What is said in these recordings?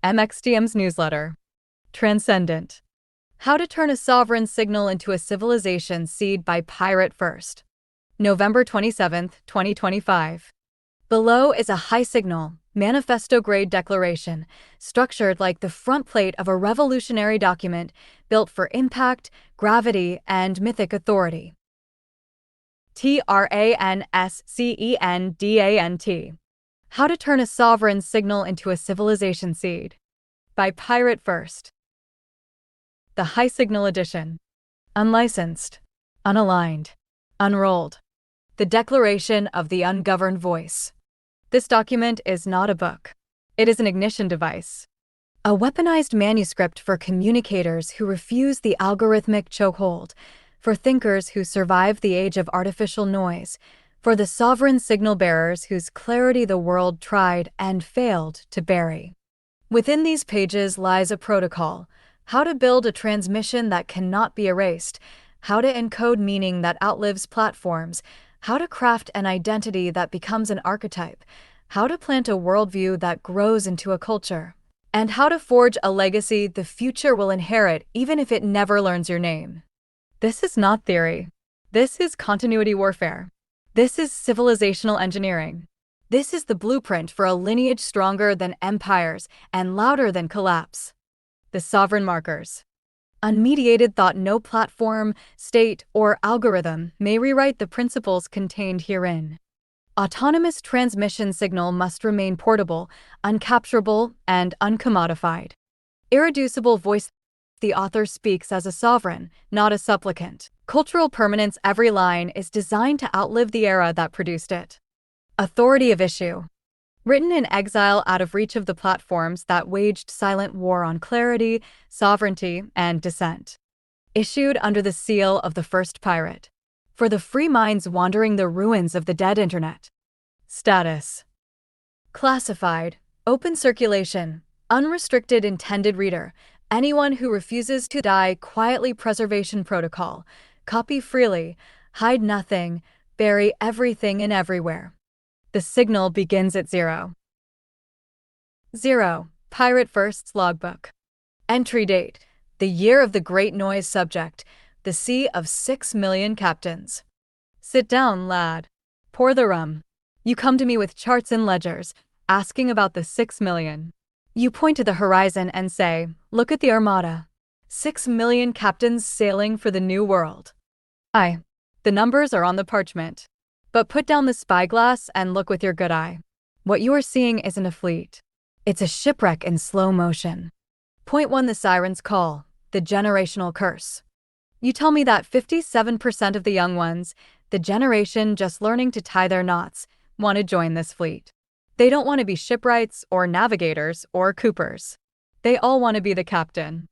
MXTM's newsletter. Transcendant. How to turn a sovereign signal into a civilization seed by Pirate First. November 27, 2025. Below is a high signal, manifesto-grade declaration, structured like the front plate of a revolutionary document built for impact, gravity, and mythic authority. TRANSCENDANT. How to turn a sovereign signal into a civilization seed. By Pirate First. The High Signal Edition. Unlicensed, unaligned, unrolled. The Declaration of the Ungoverned Voice. This document is not a book. It is an ignition device. A weaponized manuscript for communicators who refuse the algorithmic chokehold, for thinkers who survive the age of artificial noise, for the sovereign signal bearers whose clarity the world tried and failed to bury. Within these pages lies a protocol: how to build a transmission that cannot be erased, how to encode meaning that outlives platforms, how to craft an identity that becomes an archetype, how to plant a worldview that grows into a culture, and how to forge a legacy the future will inherit even if it never learns your name. This is not theory. This is continuity warfare. This is civilizational engineering. This is the blueprint for a lineage stronger than empires and louder than collapse. The sovereign markers. Unmediated thought: no platform, state, or algorithm may rewrite the principles contained herein. Autonomous transmission signal must remain portable, uncapturable, and uncommodified. Irreducible voice: the author speaks as a sovereign, not a supplicant. Cultural permanence: every line is designed to outlive the era that produced it. Authority of issue. Written in exile out of reach of the platforms that waged silent war on clarity, sovereignty, and dissent. Issued under the seal of the first pirate. For the free minds wandering the ruins of the dead internet. Status. Classified, open circulation, unrestricted intended reader, anyone who refuses to die quietly. Preservation protocol: copy freely, hide nothing, bury everything and everywhere. The signal begins at 0. Pirate First's logbook. Entry date: the year of the Great Noise. Subject: the sea of 6 million captains. Sit down, lad. Pour the rum. You come to me with charts and ledgers, asking about the 6 million. You point to the horizon and say, look at the armada. 6 million captains sailing for the new world. Aye, the numbers are on the parchment. But put down the spyglass and look with your good eye. What you are seeing isn't a fleet. It's a shipwreck in slow motion. Point 1: the siren's call, the generational curse. You tell me that 57% of the young ones, the generation just learning to tie their knots, want to join this fleet. They don't want to be shipwrights or navigators or coopers. They all want to be the captain.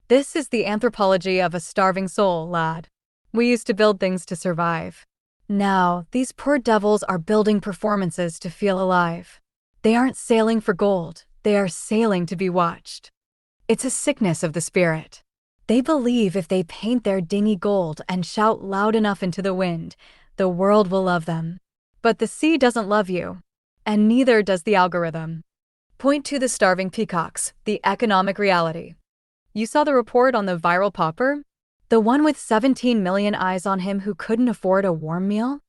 This is the anthropology of a starving soul, lad. We used to build things to survive. Now, these poor devils are building performances to feel alive. They aren't sailing for gold, they are sailing to be watched. It's a sickness of the spirit. They believe if they paint their dinghy gold and shout loud enough into the wind, the world will love them. But the sea doesn't love you, and neither does the algorithm. Point to the starving peacocks, the economic reality. You saw the report on the viral pauper? The one with 17 million eyes on him who couldn't afford a warm meal?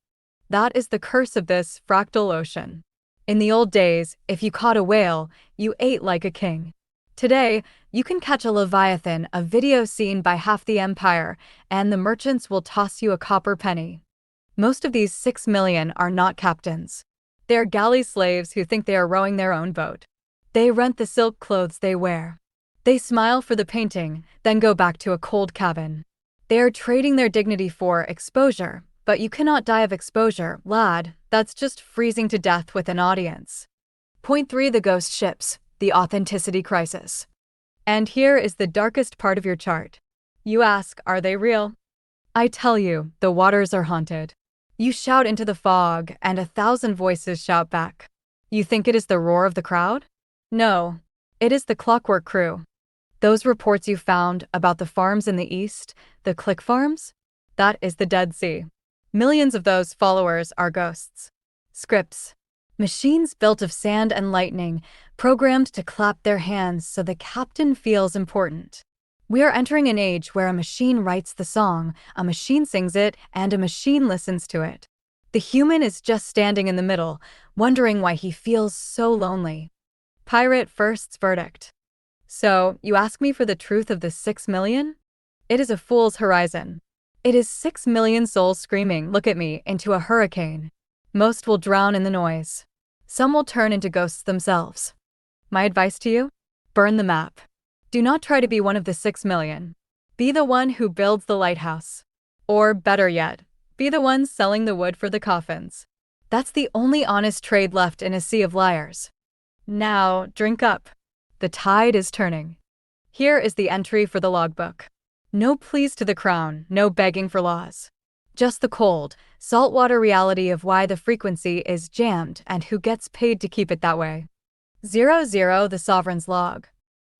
That is the curse of this fractal ocean. In the old days, if you caught a whale, you ate like a king. Today, you can catch a leviathan, a video seen by half the empire, and the merchants will toss you a copper penny. Most of these 6 million are not captains. They are galley slaves who think they are rowing their own boat. They rent the silk clothes they wear. They smile for the painting, then go back to a cold cabin. They are trading their dignity for exposure, but you cannot die of exposure, lad. That's just freezing to death with an audience. Point 3: the ghost ships, the authenticity crisis. And here is the darkest part of your chart. You ask, are they real? I tell you, the waters are haunted. You shout into the fog, and 1,000 voices shout back. You think it is the roar of the crowd? No, it is the clockwork crew. Those reports you found about the farms in the east, the click farms? That is the Dead Sea. Millions of those followers are ghosts. Scripts. Machines built of sand and lightning, programmed to clap their hands so the captain feels important. We are entering an age where a machine writes the song, a machine sings it, and a machine listens to it. The human is just standing in the middle, wondering why he feels so lonely. Pirate First's verdict. So, you ask me for the truth of the 6 million? It is a fool's horizon. It is 6 million souls screaming, "Look at me," into a hurricane. Most will drown in the noise. Some will turn into ghosts themselves. My advice to you? Burn the map. Do not try to be one of the 6 million. Be the one who builds the lighthouse. Or, better yet, be the one selling the wood for the coffins. That's the only honest trade left in a sea of liars. Now, drink up. The tide is turning. Here is the entry for the logbook. No pleas to the crown, no begging for laws. Just the cold, saltwater reality of why the frequency is jammed and who gets paid to keep it that way. 00 The Sovereign's Log.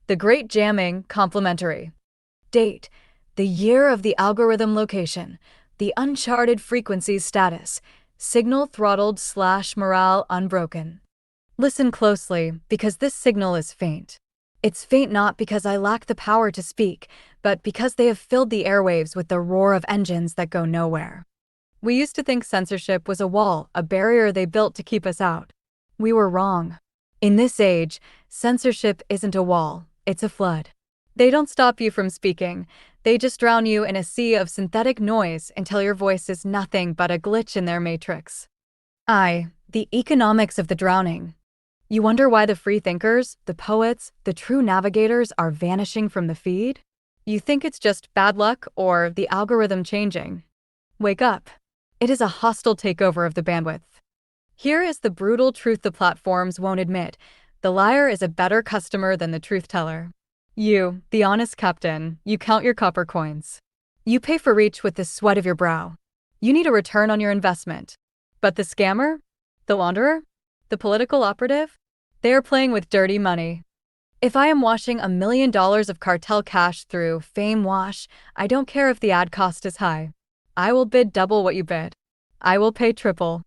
The Great Jamming, complimentary. Date: the year of the algorithm location, the uncharted frequencies status, signal throttled / morale unbroken. Listen closely, because this signal is faint. It's faint not because I lack the power to speak, but because they have filled the airwaves with the roar of engines that go nowhere. We used to think censorship was a wall, a barrier they built to keep us out. We were wrong. In this age, censorship isn't a wall, it's a flood. They don't stop you from speaking, they just drown you in a sea of synthetic noise until your voice is nothing but a glitch in their matrix. The economics of the drowning. You wonder why the free thinkers, the poets, the true navigators are vanishing from the feed? You think it's just bad luck or the algorithm changing. Wake up. It is a hostile takeover of the bandwidth. Here is the brutal truth the platforms won't admit. The liar is a better customer than the truth teller. You, the honest captain, you count your copper coins. You pay for reach with the sweat of your brow. You need a return on your investment. But the scammer? The launderer? The political operative? They are playing with dirty money. If I am washing $1 million of cartel cash through Fame Wash, I don't care if the ad cost is high. I will bid double what you bid. I will pay triple.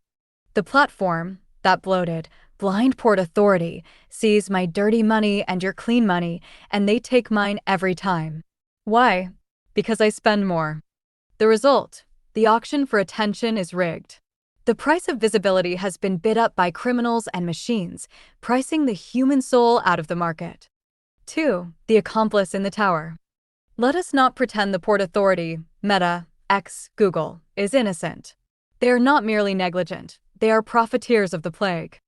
The platform, that bloated, blind port authority, sees my dirty money and your clean money, and they take mine every time. Why? Because I spend more. The result, the auction for attention is rigged. The price of visibility has been bid up by criminals and machines, pricing the human soul out of the market. 2. The accomplice in the tower. Let us not pretend the Port Authority, Meta, X, Google, is innocent. They are not merely negligent, they are profiteers of the plague.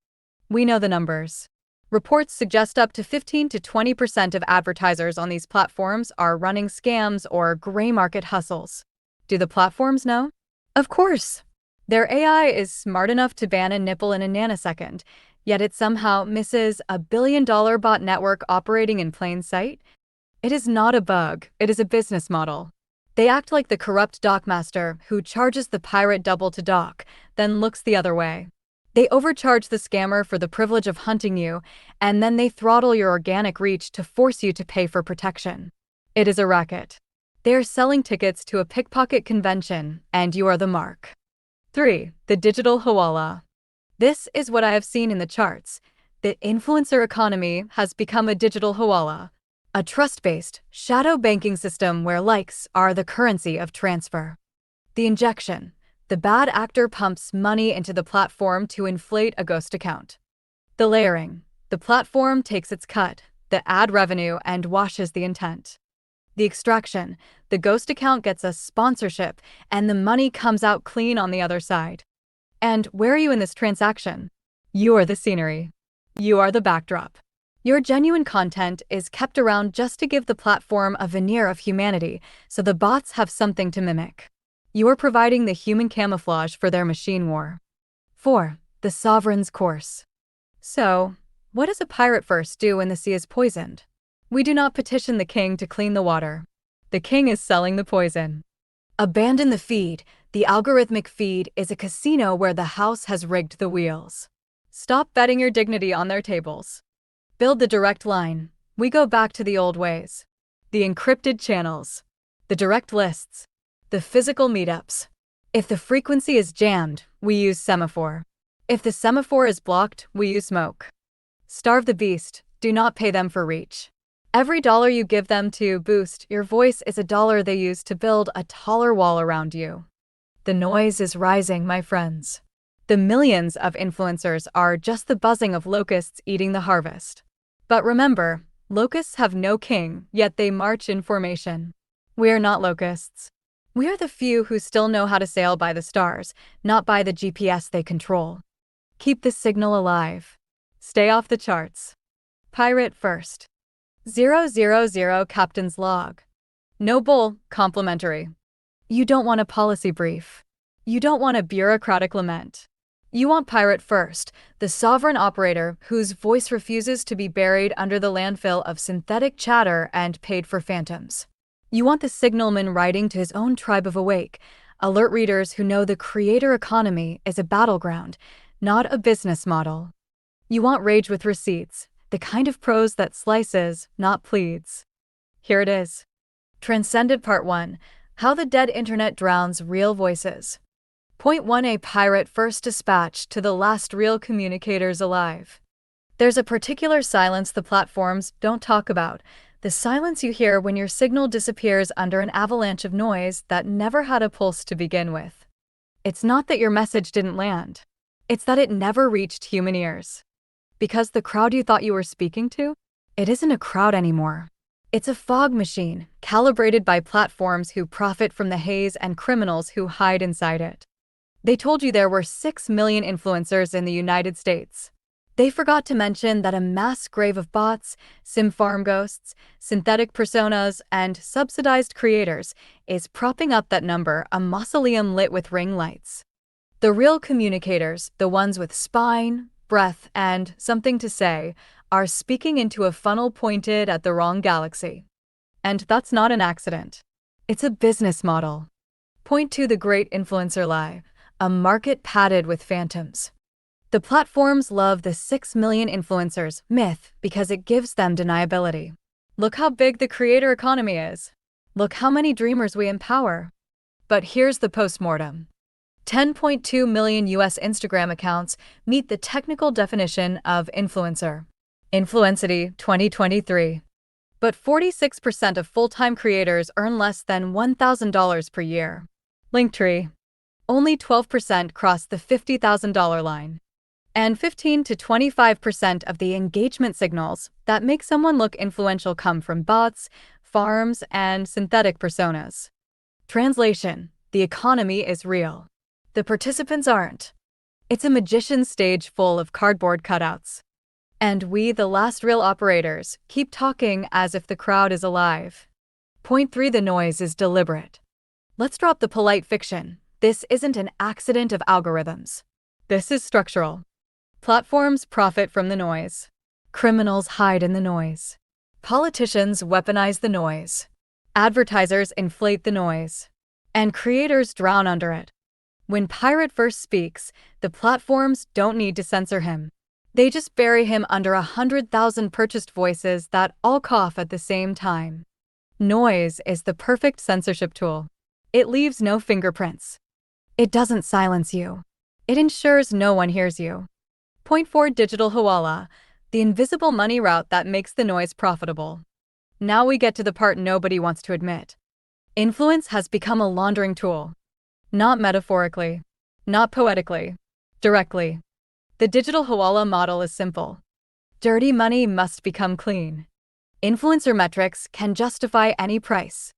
We know the numbers. Reports suggest up to 15 to 20% of advertisers on these platforms are running scams or gray market hustles. Do the platforms know? Of course. Their AI is smart enough to ban a nipple in a nanosecond, yet it somehow misses a billion-dollar bot network operating in plain sight. It is not a bug, it is a business model. They act like the corrupt dockmaster who charges the pirate double to dock, then looks the other way. They overcharge the scammer for the privilege of hunting you, and then they throttle your organic reach to force you to pay for protection. It is a racket. They are selling tickets to a pickpocket convention, and you are the mark. 3. The Digital Hawala. This is what I have seen in the charts. The influencer economy has become a digital hawala, a trust-based, shadow banking system where likes are the currency of transfer. The injection. The bad actor pumps money into the platform to inflate a ghost account. The layering. The platform takes its cut, the ad revenue, and washes the intent. The extraction. The ghost account gets a sponsorship, and the money comes out clean on the other side. And where are you in this transaction? You are the scenery. You are the backdrop. Your genuine content is kept around just to give the platform a veneer of humanity, so the bots have something to mimic. You are providing the human camouflage for their machine war. 4. The Sovereign's Course. So, what does a pirate first do when the sea is poisoned? We do not petition the king to clean the water. The king is selling the poison. Abandon the feed. The algorithmic feed is a casino where the house has rigged the wheels. Stop betting your dignity on their tables. Build the direct line. We go back to the old ways. The encrypted channels. The direct lists. The physical meetups. If the frequency is jammed, we use semaphore. If the semaphore is blocked, we use smoke. Starve the beast, do not pay them for reach. Every dollar you give them to boost your voice is a dollar they use to build a taller wall around you. The noise is rising, my friends. The millions of influencers are just the buzzing of locusts eating the harvest. But remember, locusts have no king, yet they march in formation. We are not locusts. We are the few who still know how to sail by the stars, not by the GPS they control. Keep the signal alive. Stay off the charts. Pirate first. 000 Captain's Log. No bull, complimentary. You don't want a policy brief. You don't want a bureaucratic lament. You want pirate first, the sovereign operator whose voice refuses to be buried under the landfill of synthetic chatter and paid for phantoms. You want the signalman writing to his own tribe of awake, alert readers who know the creator economy is a battleground, not a business model. You want rage with receipts, the kind of prose that slices, not pleads. Here it is. Transcendent Part 1. How the Dead Internet Drowns Real Voices. Point 1. A pirate first dispatch to the last real communicators alive. There's a particular silence the platforms don't talk about, the silence you hear when your signal disappears under an avalanche of noise that never had a pulse to begin with. It's not that your message didn't land. It's that it never reached human ears. Because the crowd you thought you were speaking to, it isn't a crowd anymore. It's a fog machine, calibrated by platforms who profit from the haze and criminals who hide inside it. They told you there were 6 million influencers in the United States. They forgot to mention that a mass grave of bots, sim farm ghosts, synthetic personas, and subsidized creators is propping up that number, a mausoleum lit with ring lights. The real communicators, the ones with spine, breath, and something to say, are speaking into a funnel pointed at the wrong galaxy. And that's not an accident. It's a business model. Point to the great influencer lie, a market padded with phantoms. The platforms love the 6 million influencers myth because it gives them deniability. Look how big the creator economy is. Look how many dreamers we empower. But here's the postmortem. 10.2 million US Instagram accounts meet the technical definition of influencer. Influencity 2023. But 46% of full-time creators earn less than $1,000 per year. Linktree. Only 12% cross the $50,000 line. And 15 to 25% of the engagement signals that make someone look influential come from bots, farms, and synthetic personas. Translation: the economy is real. The participants aren't. It's a magician's stage full of cardboard cutouts. And we, the last real operators, keep talking as if the crowd is alive. Point 3. The noise is deliberate. Let's drop the polite fiction. This isn't an accident of algorithms. This is structural. Platforms profit from the noise. Criminals hide in the noise. Politicians weaponize the noise. Advertisers inflate the noise. And creators drown under it. When Pirate first speaks, the platforms don't need to censor him. They just bury him under 100,000 purchased voices that all cough at the same time. Noise is the perfect censorship tool. It leaves no fingerprints. It doesn't silence you. It ensures no one hears you. Point 4. Digital Hawala, the invisible money route that makes the noise profitable. Now we get to the part nobody wants to admit. Influence has become a laundering tool. Not metaphorically. Not poetically. Directly. The digital Hawala model is simple. Dirty money must become clean. Influencer metrics can justify any price.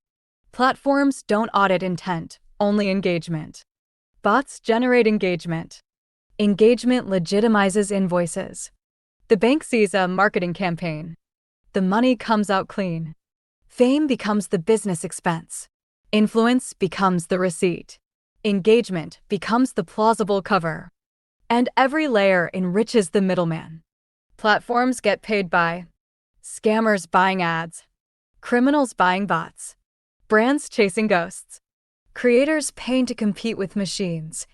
Platforms don't audit intent, only engagement. Bots generate engagement. Engagement legitimizes invoices. The bank sees a marketing campaign. The money comes out clean. Fame becomes the business expense. Influence becomes the receipt. Engagement becomes the plausible cover. And every layer enriches the middleman. Platforms get paid by scammers buying ads, criminals buying bots, brands chasing ghosts, creators paying to compete with machines,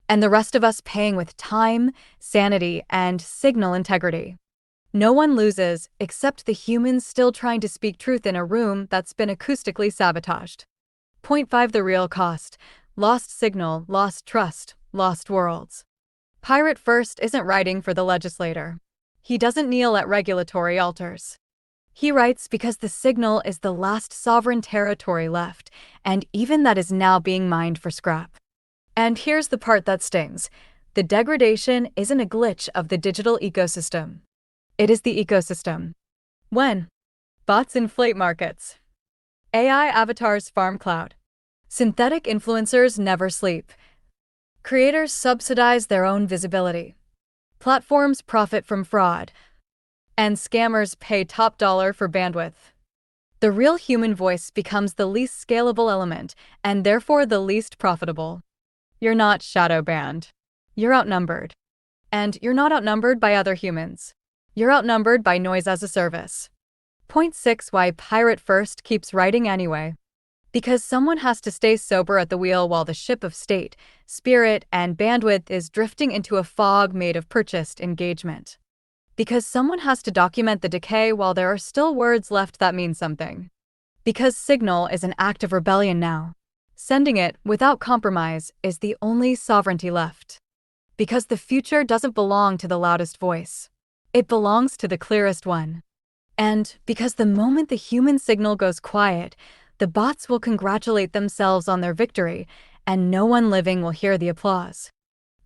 and the rest of us paying with time, sanity, and signal integrity. No one loses except the humans still trying to speak truth in a room that's been acoustically sabotaged. Point 5. The real cost. Lost signal, lost trust, lost worlds. Pirate first isn't writing for the legislator. He doesn't kneel at regulatory altars. He writes because the signal is the last sovereign territory left, and even that is now being mined for scrap. And here's the part that stings. The degradation isn't a glitch of the digital ecosystem. It is the ecosystem. When? Bots inflate markets. AI avatars farm cloud. Synthetic influencers never sleep. Creators subsidize their own visibility. Platforms profit from fraud. And scammers pay top dollar for bandwidth. The real human voice becomes the least scalable element, and therefore the least profitable. You're not shadow banned. You're outnumbered. And you're not outnumbered by other humans. You're outnumbered by noise as a service. Point 6. Why Pirate First keeps writing anyway. Because someone has to stay sober at the wheel while the ship of state, spirit, and bandwidth is drifting into a fog made of purchased engagement. Because someone has to document the decay while there are still words left that mean something. Because signal is an act of rebellion now. Sending it, without compromise, is the only sovereignty left. Because the future doesn't belong to the loudest voice. It belongs to the clearest one. And because the moment the human signal goes quiet, the bots will congratulate themselves on their victory, and no one living will hear the applause.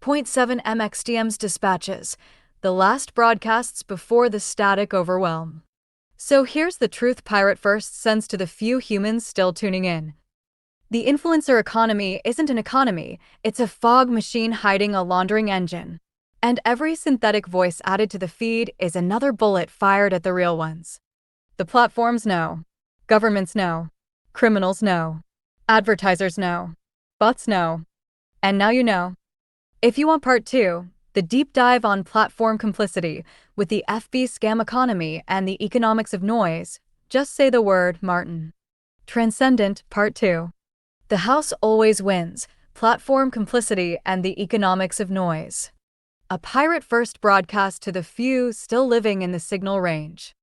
Point 7. MXTM's dispatches. The last broadcasts before the static overwhelm. So here's the truth Pirate First sends to the few humans still tuning in. The influencer economy isn't an economy, it's a fog machine hiding a laundering engine. And every synthetic voice added to the feed is another bullet fired at the real ones. The platforms know. Governments know. Criminals know. Advertisers know. Bots know. And now you know. If you want part 2, the deep dive on platform complicity with the FB scam economy and the economics of noise, just say the word Martin. Transcendant Part 2. The House always wins, platform complicity and the economics of noise. A Pirate First broadcast to the few still living in the signal range.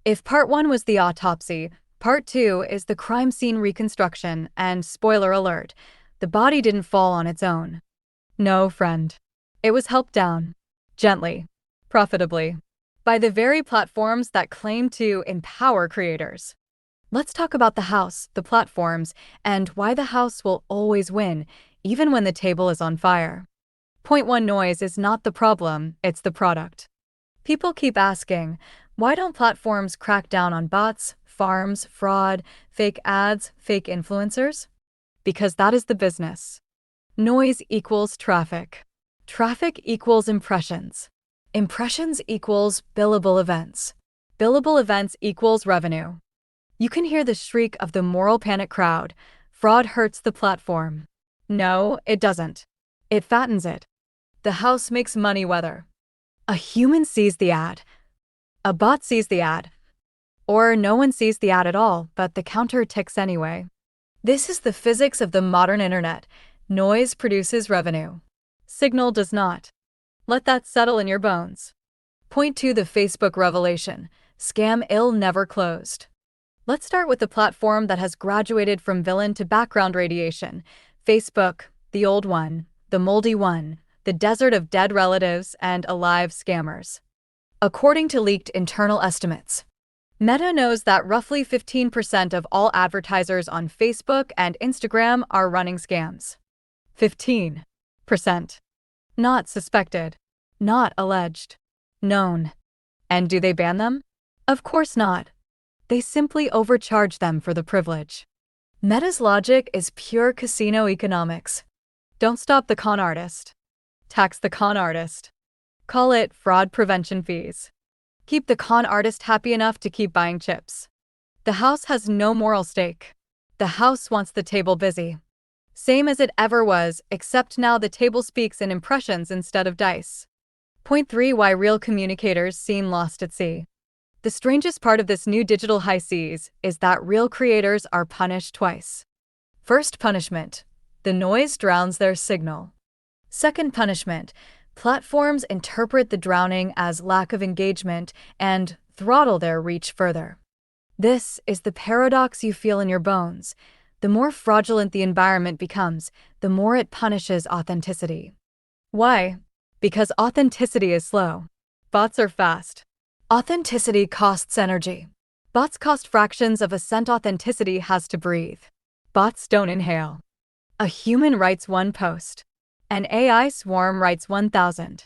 If Part 1 was the autopsy, Part 2 is the crime scene reconstruction, and spoiler alert, the body didn't fall on its own. No, friend. It was helped down. Gently. Profitably. By the very platforms that claim to empower creators. Let's talk about the house, the platforms, and why the house will always win, even when the table is on fire. Point 1. Noise is not the problem, it's the product. People keep asking, why don't platforms crack down on bots, farms, fraud, fake ads, fake influencers? Because that is the business. Noise equals traffic. Traffic equals impressions. Impressions equals billable events. Billable events equals revenue. You can hear the shriek of the moral panic crowd. Fraud hurts the platform. No, it doesn't. It fattens it. The house makes money whether a human sees the ad, a bot sees the ad, or no one sees the ad at all, but the counter ticks anyway. This is the physics of the modern internet. Noise produces revenue. Signal does not. Let that settle in your bones. Point 2. The Facebook revelation. Scam ill never closed. Let's start with the platform that has graduated from villain to background radiation. Facebook, the old one, the moldy one, the desert of dead relatives and alive scammers. According to leaked internal estimates, Meta knows that roughly 15% of all advertisers on Facebook and Instagram are running scams. 15%. Not suspected. Not alleged. Known. And do they ban them? Of course not. They simply overcharge them for the privilege. Meta's logic is pure casino economics. Don't stop the con artist. Tax the con artist. Call it fraud prevention fees. Keep the con artist happy enough to keep buying chips. The house has no moral stake. The house wants the table busy. Same as it ever was, except now the table speaks in impressions instead of dice. Point 3. Why real communicators seem lost at sea. The strangest part of this new digital high seas is that real creators are punished twice. First punishment, the noise drowns their signal. Second punishment, platforms interpret the drowning as lack of engagement and throttle their reach further. This is the paradox you feel in your bones. The more fraudulent the environment becomes, the more it punishes authenticity. Why? Because authenticity is slow. Bots are fast. Authenticity costs energy. Bots cost fractions of a cent. Authenticity has to breathe. Bots don't inhale. A human writes one post. An AI swarm writes 1,000.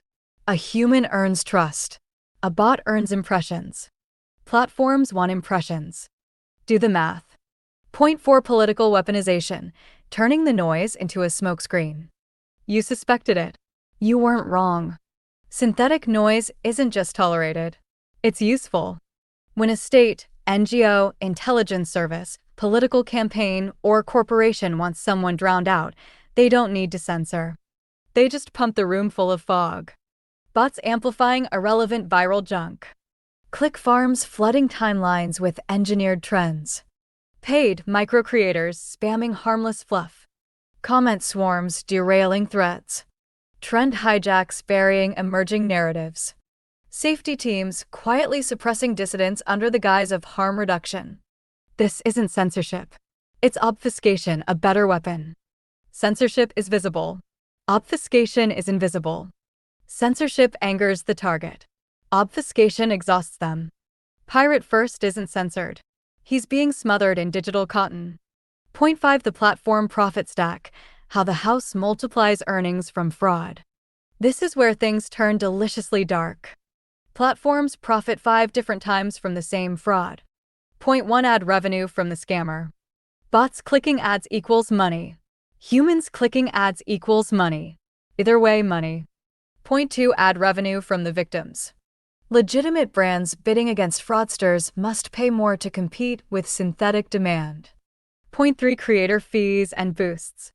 A human earns trust. A bot earns impressions. Platforms want impressions. Do the math. Point 4. Political weaponization, turning the noise into a smokescreen. You suspected it. You weren't wrong. Synthetic noise isn't just tolerated. It's useful. When a state, NGO, intelligence service, political campaign, or corporation wants someone drowned out, they don't need to censor. They just pump the room full of fog. Bots amplifying irrelevant viral junk. Click farms flooding timelines with engineered trends. Paid micro-creators spamming harmless fluff. Comment swarms derailing threads. Trend hijacks burying emerging narratives. Safety teams quietly suppressing dissidents under the guise of harm reduction. This isn't censorship. It's obfuscation, a better weapon. Censorship is visible. Obfuscation is invisible. Censorship angers the target. Obfuscation exhausts them. Pirate First isn't censored. He's being smothered in digital cotton. Point 5. The platform profit stack, how the house multiplies earnings from fraud. This is where things turn deliciously dark. Platforms profit 5 different times from the same fraud. Point 1. Ad revenue from the scammer. Bots clicking ads equals money. Humans clicking ads equals money. Either way, money. Point 2. Ad revenue from the victims. Legitimate brands bidding against fraudsters must pay more to compete with synthetic demand. Point 3. Creator fees and boosts.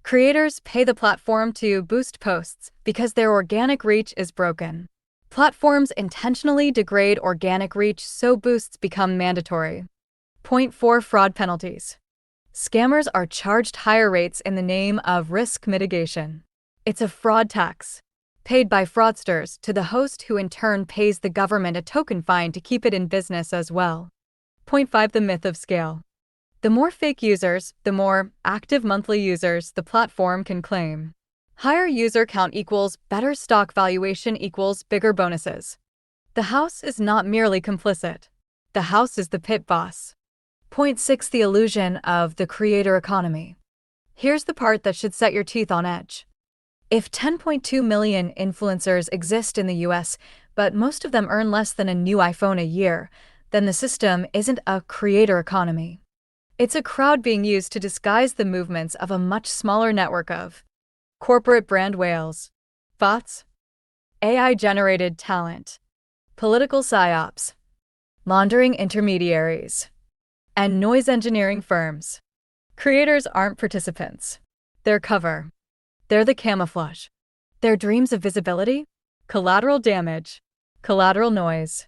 Creators pay the platform to boost posts because their organic reach is broken. Platforms intentionally degrade organic reach so boosts become mandatory. Point 4. Fraud penalties. Scammers are charged higher rates in the name of risk mitigation. It's a fraud tax, paid by fraudsters to the host, who in turn pays the government a token fine to keep it in business as well. Point 5. The myth of scale. The more fake users, the more active monthly users the platform can claim. Higher user count equals better stock valuation equals bigger bonuses. The house is not merely complicit. The house is the pit boss. Point 6. The illusion of the creator economy. Here's the part that should set your teeth on edge. If 10.2 million influencers exist in the US, but most of them earn less than a new iPhone a year, then the system isn't a creator economy. It's a crowd being used to disguise the movements of a much smaller network of corporate brand whales, bots, AI-generated talent, political psyops, laundering intermediaries, and noise engineering firms. Creators aren't participants. They're cover. They're the camouflage. Their dreams of visibility? Collateral damage. Collateral noise.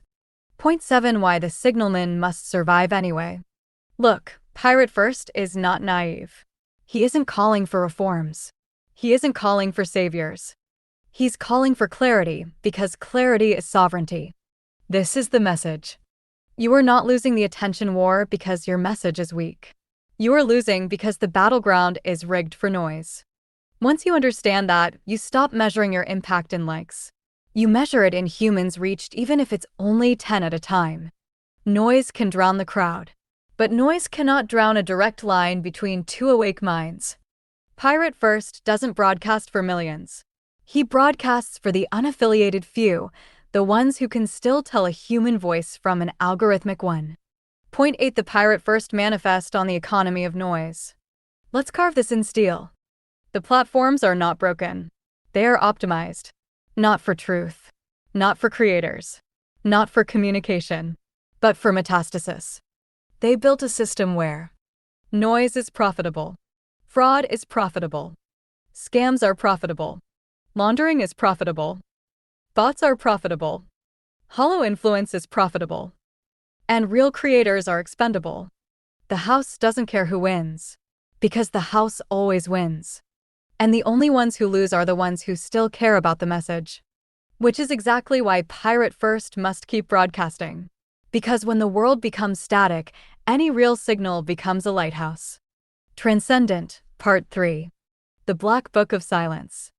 Point 7. Why the signalman must survive anyway. Look, Pirate First is not naive. He isn't calling for reforms. He isn't calling for saviors. He's calling for clarity, because clarity is sovereignty. This is the message. You are not losing the attention war because your message is weak. You are losing because the battleground is rigged for noise. Once you understand that, you stop measuring your impact in likes. You measure it in humans reached, even if it's only 10 at a time. Noise can drown the crowd. But noise cannot drown a direct line between two awake minds. Pirate First doesn't broadcast for millions. He broadcasts for the unaffiliated few, the ones who can still tell a human voice from an algorithmic one. Point 8. The Pirate First manifest on the economy of noise. Let's carve this in steel. The platforms are not broken. They are optimized. Not for truth. Not for creators. Not for communication. But for metastasis. They built a system where noise is profitable. Fraud is profitable. Scams are profitable. Laundering is profitable. Bots are profitable. Hollow influence is profitable. And real creators are expendable. The house doesn't care who wins, because the house always wins. And the only ones who lose are the ones who still care about the message. Which is exactly why Pirate First must keep broadcasting. Because when the world becomes static, any real signal becomes a lighthouse. Transcendant, Part 3. The Black Book of Silence.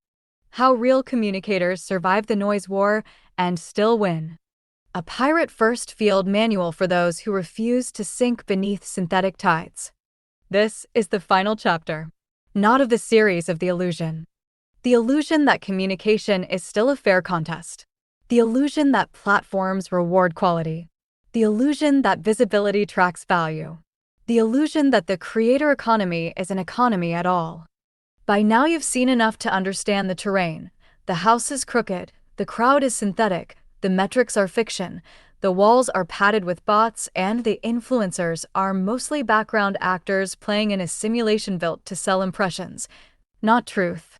How real communicators survive the noise war and still win. A pirate-first field manual for those who refuse to sink beneath synthetic tides. This is the final chapter. Not of the series of the illusion. The illusion that communication is still a fair contest. The illusion that platforms reward quality. The illusion that visibility tracks value. The illusion that the creator economy is an economy at all. By now you've seen enough to understand the terrain. The house is crooked, the crowd is synthetic, the metrics are fiction, the walls are padded with bots, and the influencers are mostly background actors playing in a simulation built to sell impressions, not truth.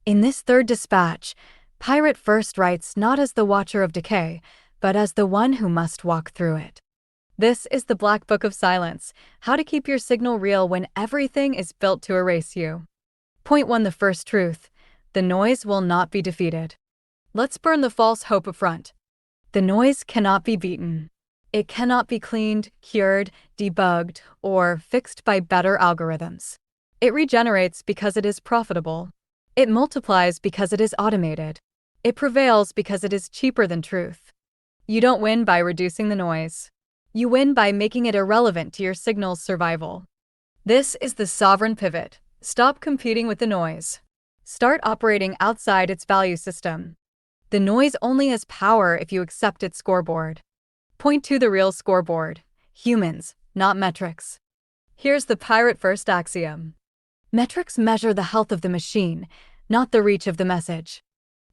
In this third dispatch, Pirate First writes not as the watcher of decay, but as the one who must walk through it. This is the Black Book of Silence, how to keep your signal real when everything is built to erase you. Point 1. The first truth. The noise will not be defeated. Let's burn the false hope up front. The noise cannot be beaten. It cannot be cleaned, cured, debugged, or fixed by better algorithms. It regenerates because it is profitable. It multiplies because it is automated. It prevails because it is cheaper than truth. You don't win by reducing the noise. You win by making it irrelevant to your signal's survival. This is the sovereign pivot. Stop competing with the noise. Start operating outside its value system. The noise only has power if you accept its scoreboard. Point 2. The real scoreboard. Humans, not metrics. Here's the Pirate First axiom. Metrics measure the health of the machine, not the reach of the message.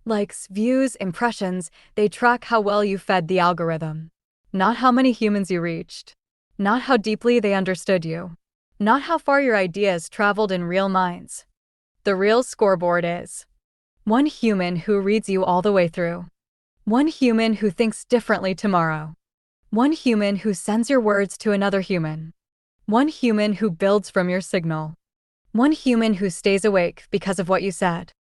Likes, views, impressions, they track how well you fed the algorithm. Not how many humans you reached. Not how deeply they understood you. Not how far your ideas traveled in real minds. The real scoreboard is one human who reads you all the way through. One human who thinks differently tomorrow. One human who sends your words to another human. One human who builds from your signal. One human who stays awake because of what you said.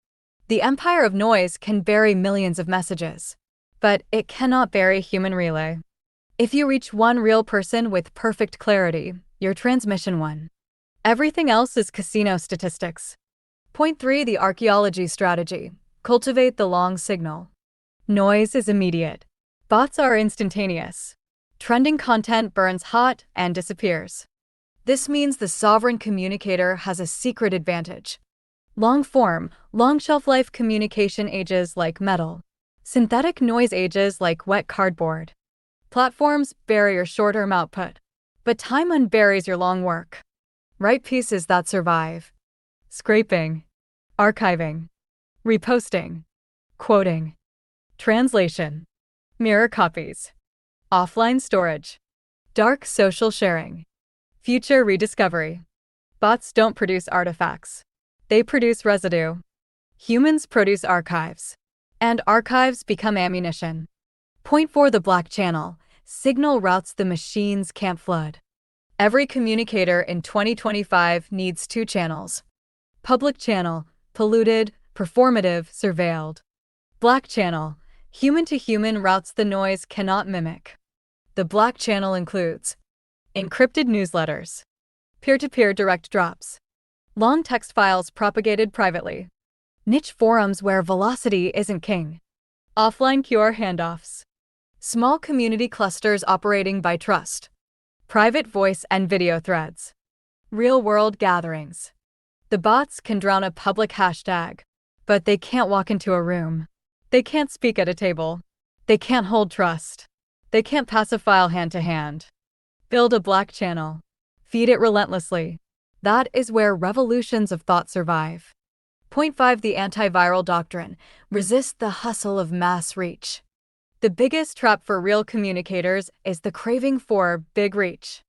The empire of noise can bury millions of messages, but it cannot bury human relay. If you reach one real person with perfect clarity, your transmission won. Everything else is casino statistics. Point 3. The archaeology strategy. Cultivate the long signal. Noise is immediate. Bots are instantaneous. Trending content burns hot and disappears. This means the sovereign communicator has a secret advantage. Long-form, long-shelf-life communication ages like metal. Synthetic noise ages like wet cardboard. Platforms bury your short-term output, but time unburies your long work. Write pieces that survive. Scraping. Archiving. Reposting. Quoting. Translation. Mirror copies. Offline storage. Dark social sharing. Future rediscovery. Bots don't produce artifacts. They produce residue. Humans produce archives. And archives become ammunition. Point 4. The black channel. Signal routes the machines can't flood. Every communicator in 2025 needs 2 channels. Public channel, polluted, performative, surveilled. Black channel, human-to-human routes the noise cannot mimic. The black channel includes encrypted newsletters, peer-to-peer direct drops, long text files propagated privately, niche forums where velocity isn't king, offline QR handoffs, small community clusters operating by trust, private voice and video threads, real-world gatherings. The bots can drown a public hashtag, but they can't walk into a room. They can't speak at a table. They can't hold trust. They can't pass a file hand to hand. Build a black channel. Feed it relentlessly. That is where revolutions of thought survive. Point 5. The antiviral doctrine. Resist the hustle of mass reach. The biggest trap for real communicators is the craving for big reach.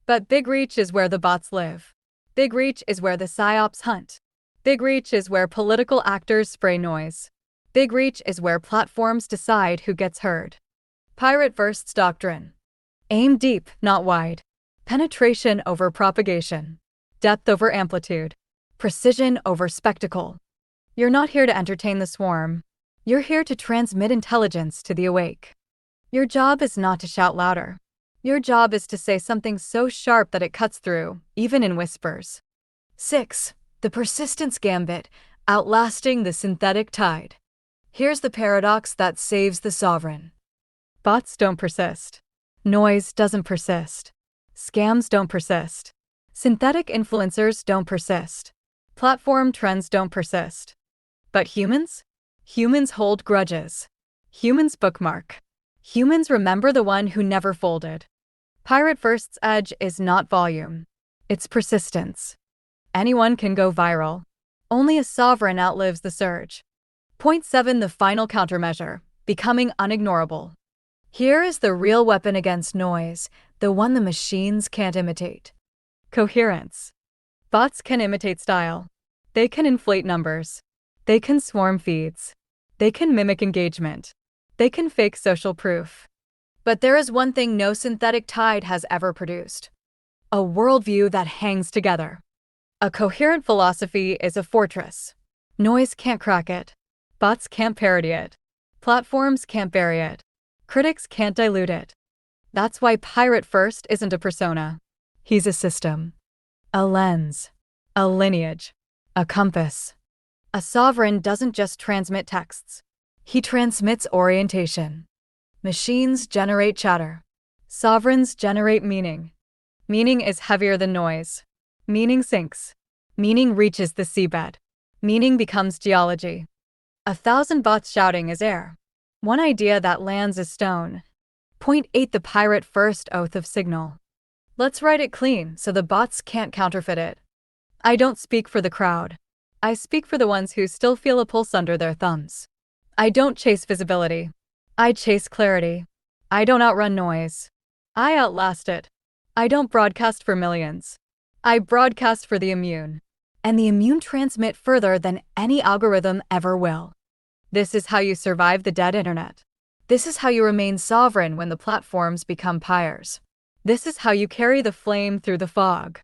But big reach is where the bots live. Big reach is where the psyops hunt. Big reach is where political actors spray noise. Big reach is where platforms decide who gets heard. Pirate First's doctrine. Aim deep, not wide. Penetration over propagation. Depth over amplitude. Precision over spectacle. You're not here to entertain the swarm. You're here to transmit intelligence to the awake. Your job is not to shout louder. Your job is to say something so sharp that it cuts through, even in whispers. 6. The persistence gambit, outlasting the synthetic tide. Here's the paradox that saves the sovereign. Bots don't persist. Noise doesn't persist. Scams don't persist. Synthetic influencers don't persist. Platform trends don't persist. But humans? Humans hold grudges. Humans bookmark. Humans remember the one who never folded. Pirate First's edge is not volume. It's persistence. Anyone can go viral. Only a sovereign outlives the surge. Point 7. The final countermeasure, becoming unignorable. Here is the real weapon against noise, the one the machines can't imitate. Coherence. Bots can imitate style. They can inflate numbers. They can swarm feeds. They can mimic engagement. They can fake social proof. But there is one thing no synthetic tide has ever produced. A worldview that hangs together. A coherent philosophy is a fortress. Noise can't crack it. Bots can't parody it. Platforms can't bury it. Critics can't dilute it. That's why Pirate First isn't a persona. He's a system. A lens. A lineage. A compass. A sovereign doesn't just transmit texts. He transmits orientation. Machines generate chatter. Sovereigns generate meaning. Meaning is heavier than noise. Meaning sinks. Meaning reaches the seabed. Meaning becomes geology. 1,000 bots shouting is air. One idea that lands is stone. Point 8. The Pirate First oath of signal. Let's write it clean so the bots can't counterfeit it. I don't speak for the crowd. I speak for the ones who still feel a pulse under their thumbs. I don't chase visibility. I chase clarity. I don't outrun noise. I outlast it. I don't broadcast for millions. I broadcast for the immune. And the immune transmit further than any algorithm ever will. This is how you survive the dead internet. This is how you remain sovereign when the platforms become pyres. This is how you carry the flame through the fog.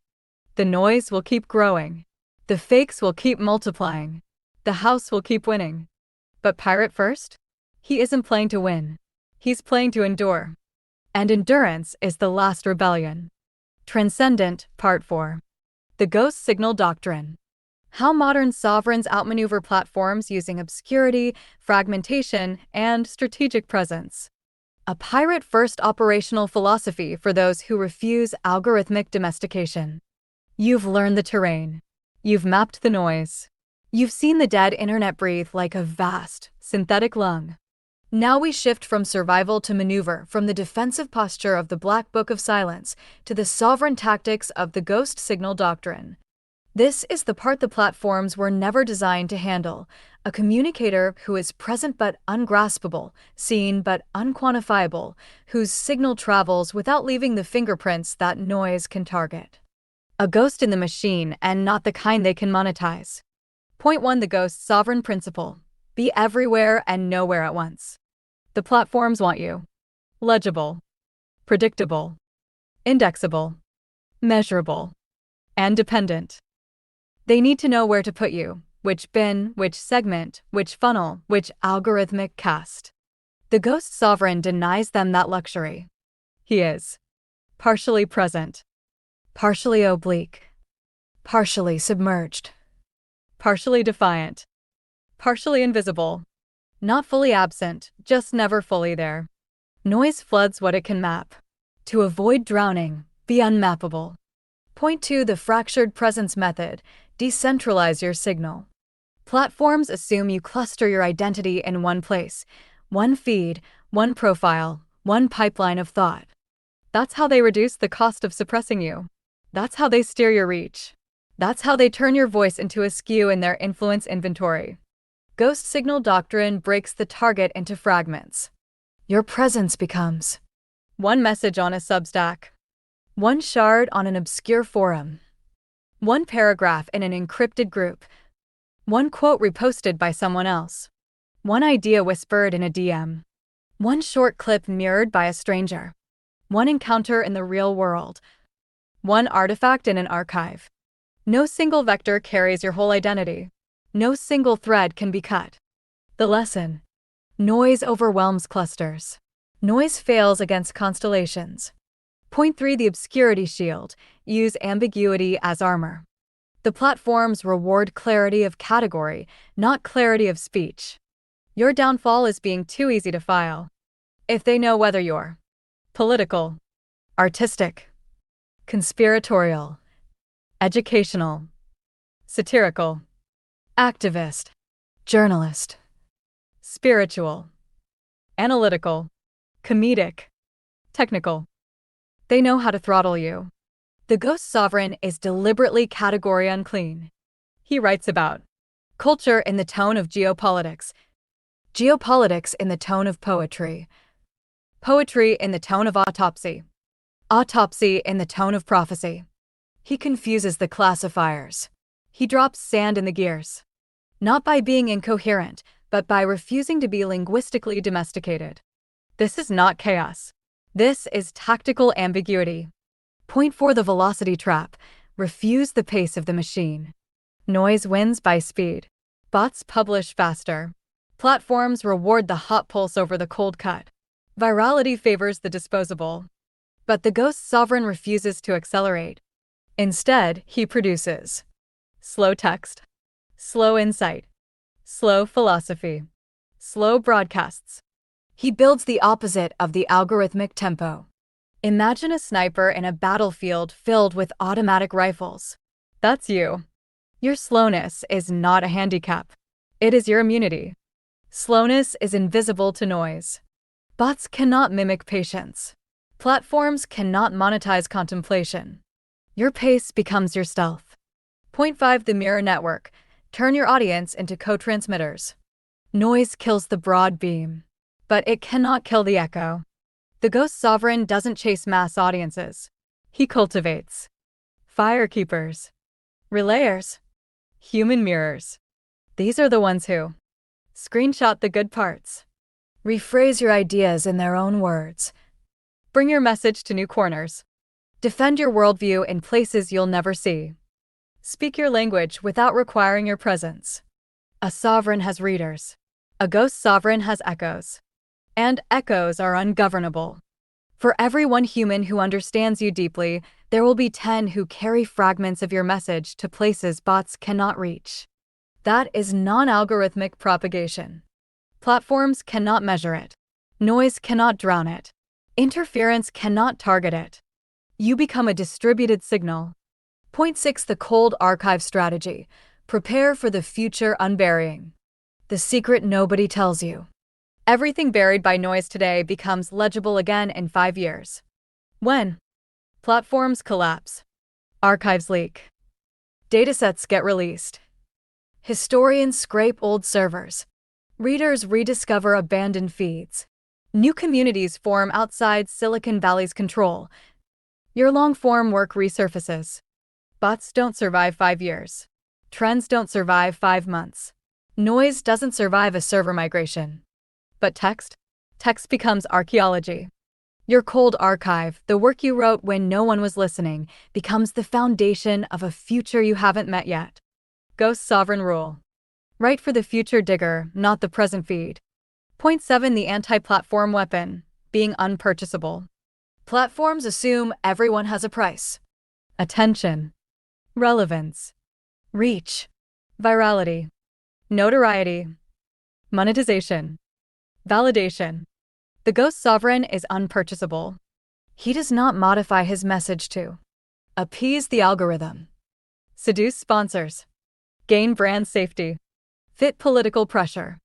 The noise will keep growing. The fakes will keep multiplying. The house will keep winning. But Pirate First? He isn't playing to win. He's playing to endure. And endurance is the last rebellion. Transcendant, Part 4. The Ghost Signal Doctrine. How modern sovereigns outmaneuver platforms using obscurity, fragmentation, and strategic presence. A pirate-first operational philosophy for those who refuse algorithmic domestication. You've learned the terrain. You've mapped the noise. You've seen the dead internet breathe like a vast, synthetic lung. Now we shift from survival to maneuver, from the defensive posture of the Black Book of Silence to the sovereign tactics of the Ghost Signal Doctrine. This is the part the platforms were never designed to handle, a communicator who is present but ungraspable, seen but unquantifiable, whose signal travels without leaving the fingerprints that noise can target. A ghost in the machine, and not the kind they can monetize. Point 1. The Ghost Sovereign Principle. Be everywhere and nowhere at once. The platforms want you. Legible. Predictable. Indexable. Measurable. And dependent. They need to know where to put you, which bin, which segment, which funnel, which algorithmic cast. The Ghost Sovereign denies them that luxury. He is partially present, partially oblique, partially submerged, partially defiant, partially invisible, not fully absent, just never fully there. Noise floods what it can map. To avoid drowning, be unmappable. Point 2. The Fractured Presence Method. Decentralize your signal. Platforms assume you cluster your identity in one place, one feed, one profile, one pipeline of thought. That's how they reduce the cost of suppressing you. That's how they steer your reach. That's how they turn your voice into a SKU in their influence inventory. Ghost Signal Doctrine breaks the target into fragments. Your presence becomes one message on a Substack, one shard on an obscure forum, one paragraph in an encrypted group, one quote reposted by someone else, one idea whispered in a DM, one short clip mirrored by a stranger, one encounter in the real world, one artifact in an archive. No single vector carries your whole identity. No single thread can be cut. The lesson: noise overwhelms clusters. Noise fails against constellations. Point 3. The Obscurity Shield. Use ambiguity as armor. The platforms reward clarity of category, not clarity of speech. Your downfall is being too easy to file. If they know whether you're political, artistic, conspiratorial, educational, satirical, activist, journalist, spiritual, analytical, comedic, technical, they know how to throttle you. The Ghost Sovereign is deliberately category unclean. He writes about culture in the tone of geopolitics, geopolitics in the tone of poetry, poetry in the tone of autopsy, autopsy in the tone of prophecy. He confuses the classifiers. He drops sand in the gears. Not by being incoherent, but by refusing to be linguistically domesticated. This is not chaos. This is tactical ambiguity. Point 4. The velocity trap. Refuse the pace of the machine. Noise wins by speed. Bots publish faster. Platforms reward the hot pulse over the cold cut. Virality favors the disposable. But the Ghost Sovereign refuses to accelerate. Instead, he produces slow text, slow insight, slow philosophy, slow broadcasts. He builds the opposite of the algorithmic tempo. Imagine a sniper in a battlefield filled with automatic rifles. That's you. Your slowness is not a handicap. It is your immunity. Slowness is invisible to noise. Bots cannot mimic patience. Platforms cannot monetize contemplation. Your pace becomes your stealth. Point 5. The mirror network. Turn your audience into co-transmitters. Noise kills the broad beam, but it cannot kill the echo. The Ghost Sovereign doesn't chase mass audiences. He cultivates firekeepers, relayers, human mirrors. These are the ones who screenshot the good parts, rephrase your ideas in their own words, bring your message to new corners, defend your worldview in places you'll never see, speak your language without requiring your presence. A sovereign has readers. A Ghost Sovereign has echoes. And echoes are ungovernable. For every one human who understands you deeply, there will be 10 who carry fragments of your message to places bots cannot reach. That is non-algorithmic propagation. Platforms cannot measure it. Noise cannot drown it. Interference cannot target it. You become a distributed signal. Point 6. The cold archive strategy. Prepare for the future unburying. The secret nobody tells you. Everything buried by noise today becomes legible again in 5 years. When platforms collapse, archives leak, datasets get released, historians scrape old servers, readers rediscover abandoned feeds, new communities form outside Silicon Valley's control, your long-form work resurfaces. Bots don't survive 5 years. Trends don't survive 5 months. Noise doesn't survive a server migration. But text becomes archaeology. Your cold archive, the work you wrote when no one was listening, becomes the foundation of a future you haven't met yet. Ghost Sovereign rule. Write for the future digger, not the present feed. Point 7. The anti-platform weapon. Being unpurchasable. Platforms assume everyone has a price. Attention. Relevance. Reach. Virality. Notoriety. Monetization. Validation. The Ghost Sovereign is unpurchasable. He does not modify his message to appease the algorithm, seduce sponsors, gain brand safety, fit political pressure,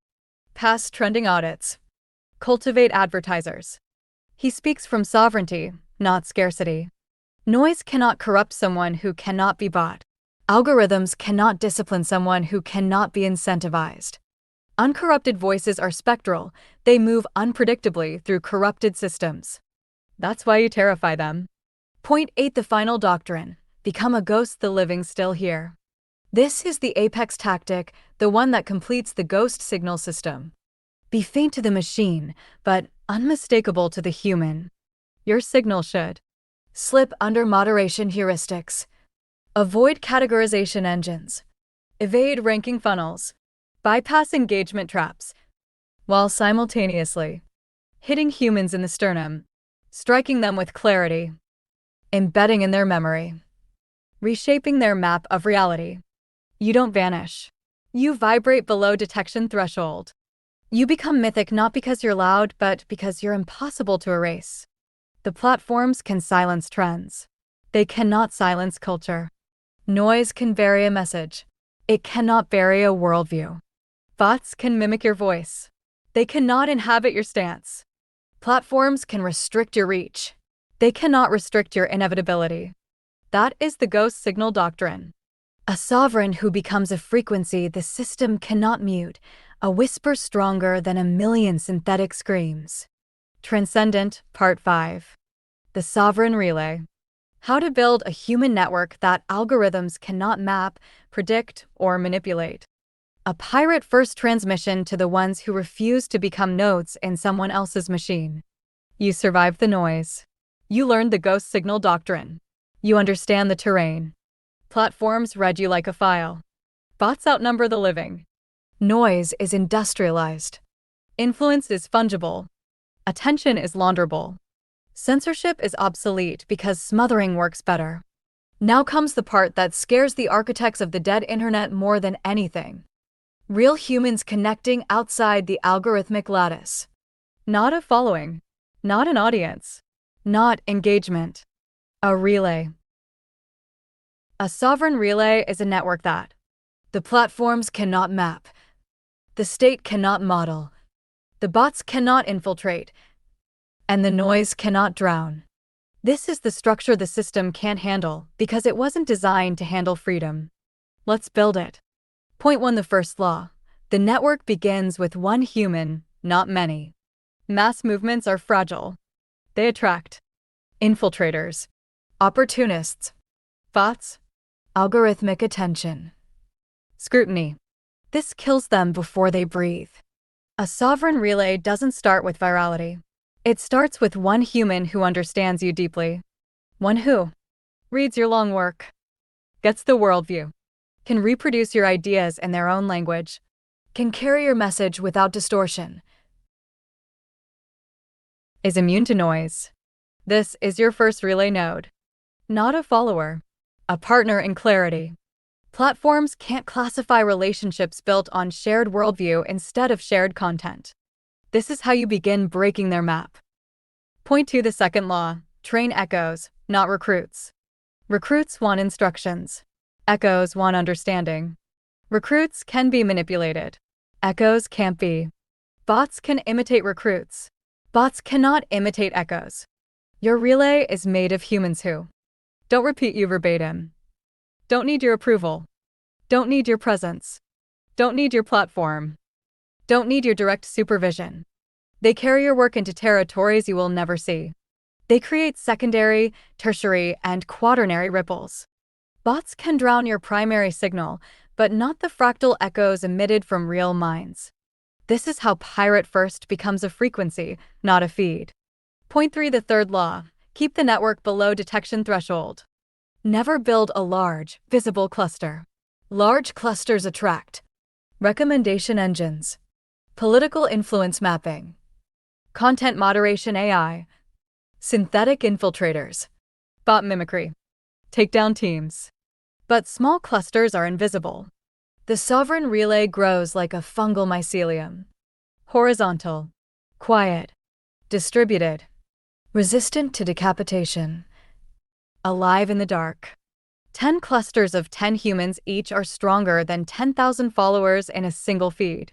pass trending audits, cultivate advertisers. He speaks from sovereignty, not scarcity. Noise cannot corrupt someone who cannot be bought. Algorithms cannot discipline someone who cannot be incentivized. Uncorrupted voices are spectral. They move unpredictably through corrupted systems. That's why you terrify them. Point 8. The final doctrine. Become a ghost the living still hear. This is the apex tactic, the one that completes the ghost signal system. Be faint to the machine, but unmistakable to the human. Your signal should slip under moderation heuristics. Avoid categorization engines. Evade ranking funnels. Bypass engagement traps, while simultaneously hitting humans in the sternum, striking them with clarity, embedding in their memory, reshaping their map of reality. You don't vanish. You vibrate below detection threshold. You become mythic not because you're loud, but because you're impossible to erase. The platforms can silence trends. They cannot silence culture. Noise can vary a message. It cannot vary a worldview. Bots can mimic your voice. They cannot inhabit your stance. Platforms can restrict your reach. They cannot restrict your inevitability. That is the Ghost Signal Doctrine. A sovereign who becomes a frequency the system cannot mute, a whisper stronger than a million synthetic screams. Transcendant, Part 5. The Sovereign Relay. How to build a human network that algorithms cannot map, predict, or manipulate. A pirate-first transmission to the ones who refuse to become nodes in someone else's machine. You survived the noise. You learned the Ghost Signal Doctrine. You understand the terrain. Platforms read you like a file. Bots outnumber the living. Noise is industrialized. Influence is fungible. Attention is launderable. Censorship is obsolete because smothering works better. Now comes the part that scares the architects of the dead internet more than anything. Real humans connecting outside the algorithmic lattice. Not a following. Not an audience. Not engagement. A relay. A sovereign relay is a network that the platforms cannot map, the state cannot model, the bots cannot infiltrate, and the noise cannot drown. This is the structure the system can't handle because it wasn't designed to handle freedom. Let's build it. Point 1. The first law. The network begins with one human, not many. Mass movements are fragile. They attract infiltrators, opportunists, bots, algorithmic attention, scrutiny. This kills them before they breathe. A sovereign relay doesn't start with virality. It starts with one human who understands you deeply. One who reads your long work, gets the worldview, can reproduce your ideas in their own language, can carry your message without distortion, is immune to noise. This is your first relay node. Not a follower. A partner in clarity. Platforms can't classify relationships built on shared worldview instead of shared content. This is how you begin breaking their map. Point 2. The second law. Train echoes, not recruits. Recruits want instructions. Echoes want understanding. Recruits can be manipulated. Echoes can't be. Bots can imitate recruits. Bots cannot imitate echoes. Your relay is made of humans who don't repeat you verbatim. Don't need your approval. Don't need your presence. Don't need your platform. Don't need your direct supervision. They carry your work into territories you will never see. They create secondary, tertiary, and quaternary ripples. Bots can drown your primary signal, but not the fractal echoes emitted from real minds. This is how Pirate First becomes a frequency, not a feed. Point 3. The third law. Keep the network below detection threshold. Never build a large, visible cluster. Large clusters attract recommendation engines, political influence mapping, content moderation AI, synthetic infiltrators, bot mimicry, takedown teams. But small clusters are invisible. The sovereign relay grows like a fungal mycelium. Horizontal, quiet, distributed, resistant to decapitation, alive in the dark. 10 clusters of 10 humans each are stronger than 10,000 followers in a single feed.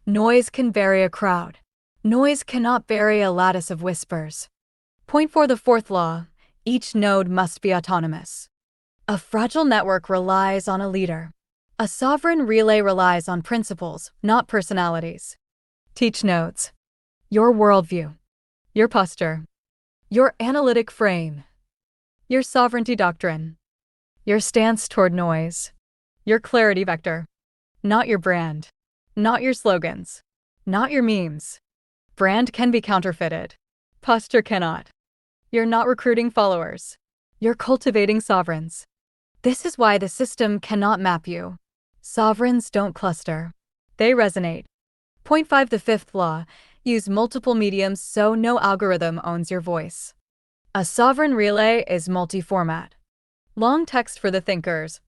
Noise can bury a crowd. Noise cannot bury a lattice of whispers. Point 4. The fourth law. Each node must be autonomous. A fragile network relies on a leader. A sovereign relay relies on principles, not personalities. Teach nodes. Your worldview. Your posture. Your analytic frame. Your sovereignty doctrine. Your stance toward noise. Your clarity vector. Not your brand. Not your slogans. Not your memes. Brand can be counterfeited. Posture cannot. You're not recruiting followers. You're cultivating sovereigns. This is why the system cannot map you. Sovereigns don't cluster. They resonate. Point 5. The fifth law. Use multiple mediums so no algorithm owns your voice. A sovereign relay is multi-format. Long text for the thinkers.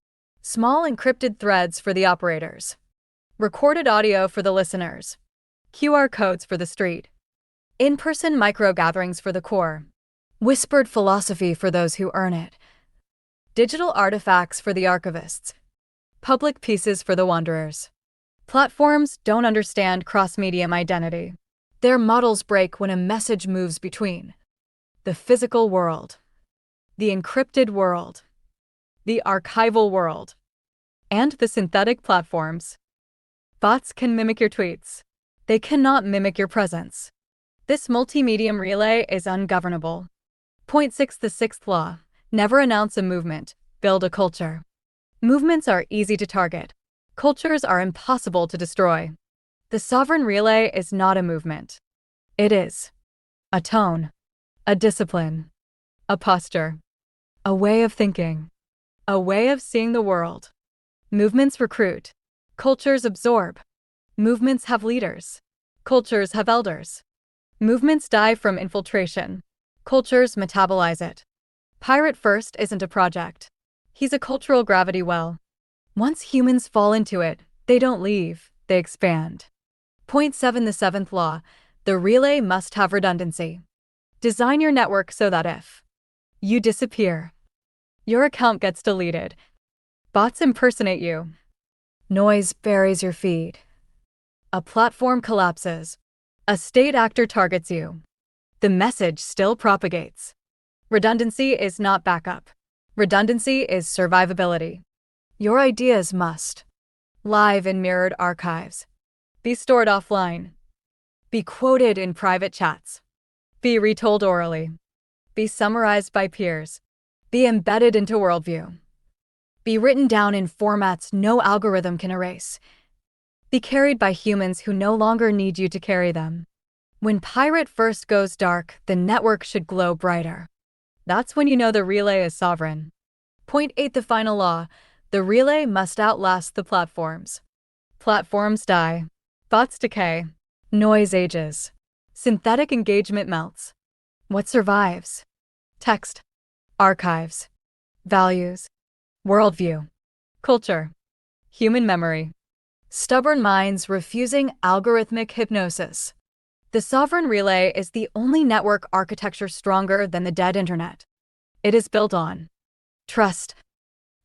Small encrypted threads for the operators. Recorded audio for the listeners. QR codes for the street. In-person micro-gatherings for the core. Whispered philosophy for those who earn it. Digital artifacts for the archivists. Public pieces for the wanderers. Platforms don't understand cross-medium identity. Their models break when a message moves between the physical world, the encrypted world, the archival world, and the synthetic platforms. Bots can mimic your tweets. They cannot mimic your presence. This multimedium relay is ungovernable. Point 6. The sixth law. Never announce a movement, build a culture. Movements are easy to target. Cultures are impossible to destroy. The sovereign relay is not a movement. It is a tone, a discipline, a posture, a way of thinking, a way of seeing the world. Movements recruit. Cultures absorb. Movements have leaders. Cultures have elders. Movements die from infiltration. Cultures metabolize it. Pirate First isn't a project. He's a cultural gravity well. Once humans fall into it, they don't leave, they expand. Point 7. The seventh law. The relay must have redundancy. Design your network so that if you disappear, your account gets deleted. Bots impersonate you. Noise buries your feed. A platform collapses. A state actor targets you. The message still propagates. Redundancy is not backup. Redundancy is survivability. Your ideas must live in mirrored archives, be stored offline, be quoted in private chats, be retold orally, be summarized by peers, be embedded into worldview, be written down in formats no algorithm can erase, be carried by humans who no longer need you to carry them. When Pirate First goes dark, the network should glow brighter. That's when you know the relay is sovereign. Point 8. The final law. The relay must outlast the platforms. Platforms die. Bots decay. Noise ages. Synthetic engagement melts. What survives? Text. Archives. Values. Worldview. Culture. Human memory. Stubborn minds refusing algorithmic hypnosis. The sovereign relay is the only network architecture stronger than the dead internet. It is built on trust,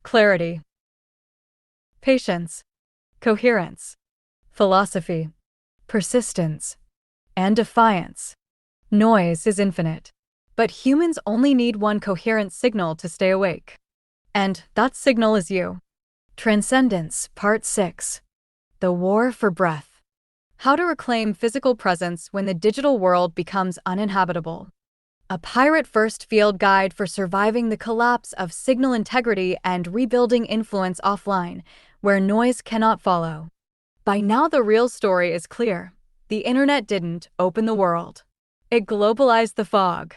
clarity, patience, coherence, philosophy, persistence, and defiance. Noise is infinite, but humans only need one coherent signal to stay awake. And that signal is you. Transcendance, Part 6. The War for Breath. How to reclaim physical presence when the digital world becomes uninhabitable. A Pirate First field guide for surviving the collapse of signal integrity and rebuilding influence offline, where noise cannot follow. By now the real story is clear. The internet didn't open the world. It globalized the fog.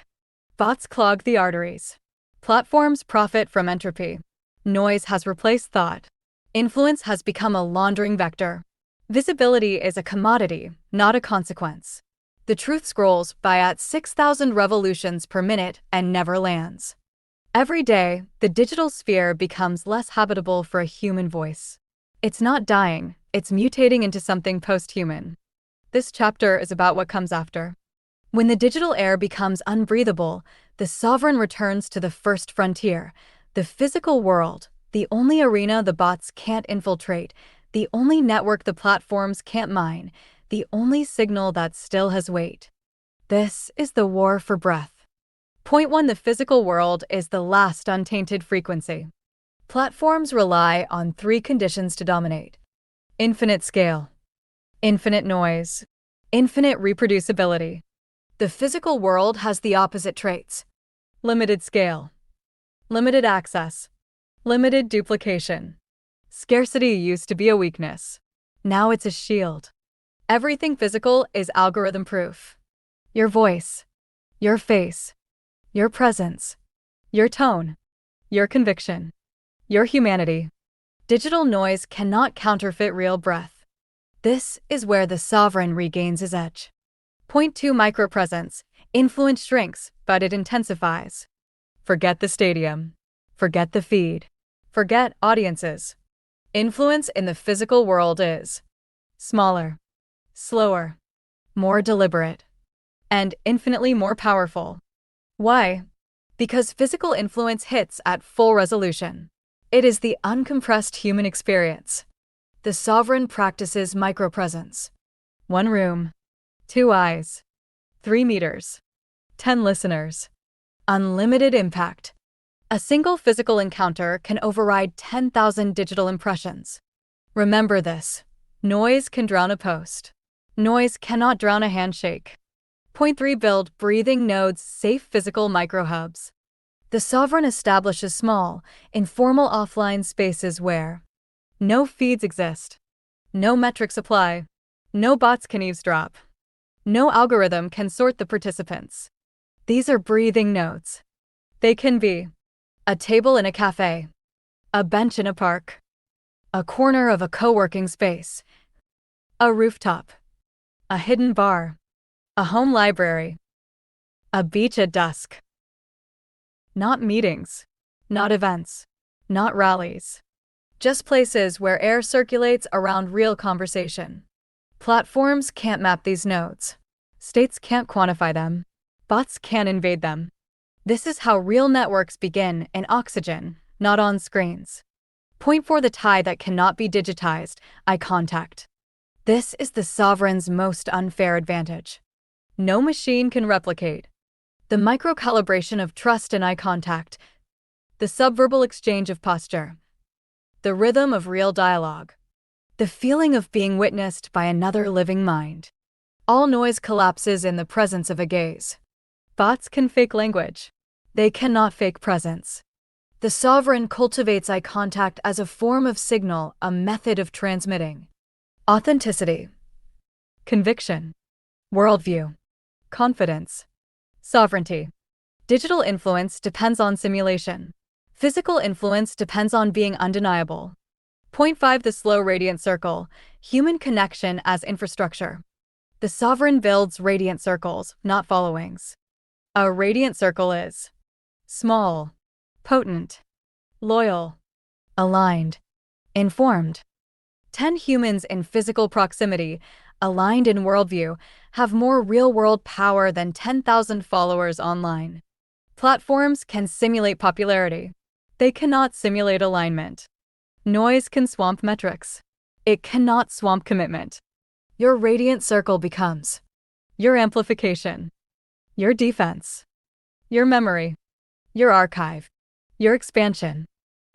Bots clog the arteries. Platforms profit from entropy. Noise has replaced thought. Influence has become a laundering vector. Visibility is a commodity, not a consequence. The truth scrolls by at 6,000 revolutions per minute and never lands. Every day, the digital sphere becomes less habitable for a human voice. It's not dying, it's mutating into something post-human. This chapter is about what comes after. When the digital air becomes unbreathable, the sovereign returns to the first frontier, the physical world, the only arena the bots can't infiltrate, the only network the platforms can't mine, the only signal that still has weight. This is the war for breath. Point 1. The physical world is the last untainted frequency. Platforms rely on 3 conditions to dominate: infinite scale, infinite noise, infinite reproducibility. The physical world has the opposite traits: limited scale, limited access, limited duplication. Scarcity used to be a weakness. Now it's a shield. Everything physical is algorithm-proof. Your voice, your face, your presence, your tone, your conviction, your humanity. Digital noise cannot counterfeit real breath. This is where the sovereign regains his edge. Point 2. Micropresence. Influence shrinks, but it intensifies. Forget the stadium. Forget the feed. Forget audiences. Influence in the physical world is smaller, slower, more deliberate, and infinitely more powerful. Why? Because physical influence hits at full resolution. It is the uncompressed human experience. The sovereign practices micropresence. 1 room, 2 eyes, 3 meters, 10 listeners. Unlimited impact. A single physical encounter can override 10,000 digital impressions. Remember this. Noise can drown a post. Noise cannot drown a handshake. Point 3. Build breathing nodes, safe physical microhubs. The sovereign establishes small, informal offline spaces where no feeds exist, no metrics apply, no bots can eavesdrop, no algorithm can sort the participants. These are breathing nodes. They can be a table in a cafe, a bench in a park, a corner of a co-working space, a rooftop, a hidden bar, a home library, a beach at dusk. Not meetings, not events, not rallies. Just places where air circulates around real conversation. Platforms can't map these nodes. States can't quantify them. Bots can't invade them. This is how real networks begin in oxygen, not on screens. Point 4. The tie that cannot be digitized, eye contact. This is the sovereign's most unfair advantage. No machine can replicate the microcalibration of trust and eye contact, the subverbal exchange of posture, the rhythm of real dialogue, the feeling of being witnessed by another living mind. All noise collapses in the presence of a gaze. Bots can fake language. They cannot fake presence. The sovereign cultivates eye contact as a form of signal, a method of transmitting authenticity, conviction, worldview, confidence, sovereignty. Digital influence depends on simulation. Physical influence depends on being undeniable. Point 5. The slow radiant circle, human connection as infrastructure. The sovereign builds radiant circles, not followings. A radiant circle is small, potent, loyal, aligned, informed. 10 humans in physical proximity, aligned in worldview, have more real-world power than 10,000 followers online. Platforms can simulate popularity. They cannot simulate alignment. Noise can swamp metrics. It cannot swamp commitment. Your radiant circle becomes your amplification, your defense, your memory, your archive, your expansion.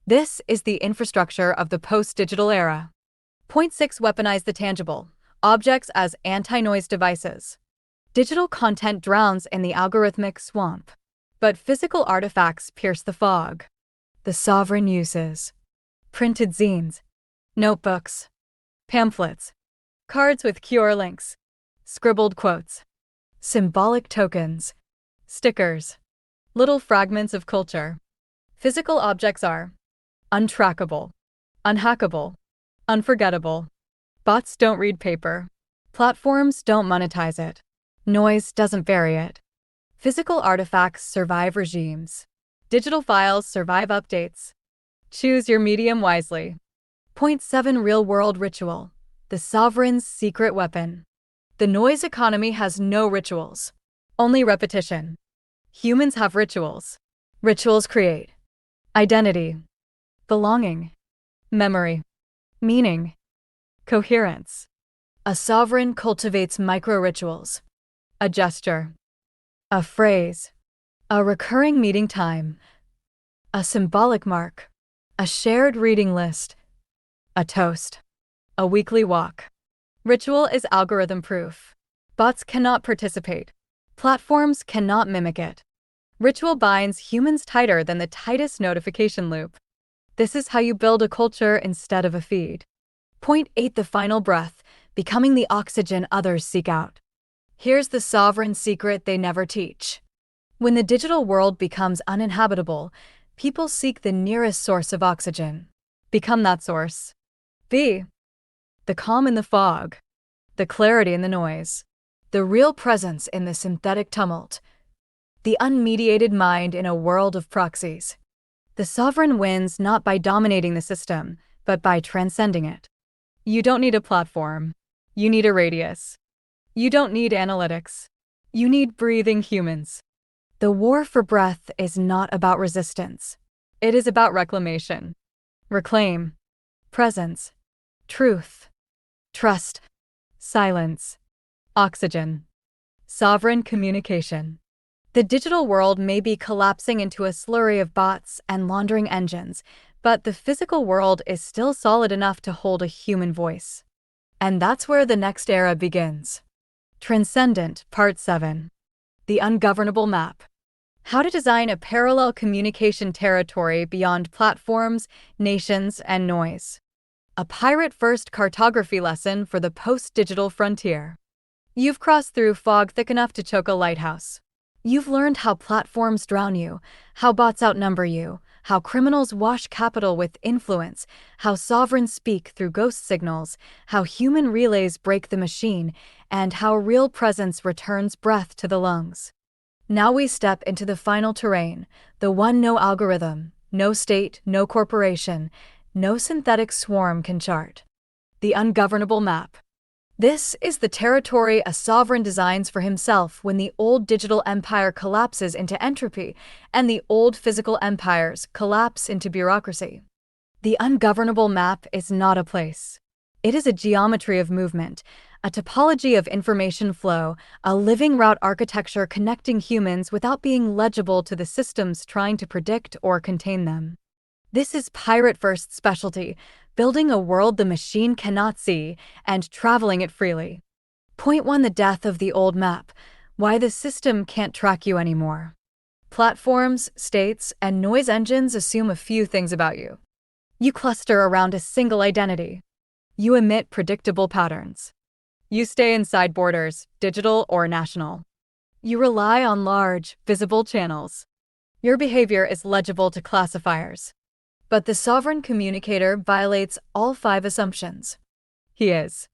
This is the infrastructure of the post-digital era. Point 6. Weaponize the tangible, objects as anti-noise devices. Digital content drowns in the algorithmic swamp, but physical artifacts pierce the fog. The sovereign uses printed zines, notebooks, pamphlets, cards with QR links, scribbled quotes, symbolic tokens, stickers, little fragments of culture. Physical objects are untrackable, unhackable, unforgettable. Bots don't read paper. Platforms don't monetize it. Noise doesn't vary it. Physical artifacts survive regimes. Digital files survive updates. Choose your medium wisely. Point 7. Real-world ritual, the sovereign's secret weapon. The noise economy has no rituals, only repetition. Humans have rituals. Rituals create identity, belonging, memory, meaning, coherence. A sovereign cultivates micro-rituals, a gesture, a phrase, a recurring meeting time, a symbolic mark, a shared reading list, a toast, a weekly walk. Ritual is algorithm-proof. Bots cannot participate. Platforms cannot mimic it. Ritual binds humans tighter than the tightest notification loop. This is how you build a culture instead of a feed. Point 8. The final breath, becoming the oxygen others seek out. Here's the sovereign secret they never teach. When the digital world becomes uninhabitable, people seek the nearest source of oxygen. Become that source. Be the calm in the fog, the clarity in the noise, the real presence in the synthetic tumult, the unmediated mind in a world of proxies. The sovereign wins not by dominating the system, but by transcending it. You don't need a platform. You need a radius. You don't need analytics. You need breathing humans. The war for breath is not about resistance. It is about reclamation. Reclaim. Presence. Truth. Trust. Silence. Oxygen. Sovereign communication. The digital world may be collapsing into a slurry of bots and laundering engines, but the physical world is still solid enough to hold a human voice. And that's where the next era begins. Transcendant, Part 7. The Ungovernable Map. How to design a parallel communication territory beyond platforms, nations, and noise. A pirate-first cartography lesson for the post-digital frontier. You've crossed through fog thick enough to choke a lighthouse. You've learned how platforms drown you, how bots outnumber you, how criminals wash capital with influence, how sovereigns speak through ghost signals, how human relays break the machine, and how real presence returns breath to the lungs. Now we step into the final terrain, the one no algorithm, no state, no corporation, no synthetic swarm can chart. The ungovernable map. This is the territory a sovereign designs for himself when the old digital empire collapses into entropy and the old physical empires collapse into bureaucracy. The ungovernable map is not a place. It is a geometry of movement, a topology of information flow, a living route architecture connecting humans without being legible to the systems trying to predict or contain them. This is pirate-first specialty, building a world the machine cannot see and traveling it freely. Point 1: the death of the old map, why the system can't track you anymore. Platforms, states, and noise engines assume a few things about you. You cluster around a single identity. You emit predictable patterns. You stay inside borders, digital or national. You rely on large, visible channels. Your behavior is legible to classifiers. But the sovereign communicator violates all 5 assumptions. He is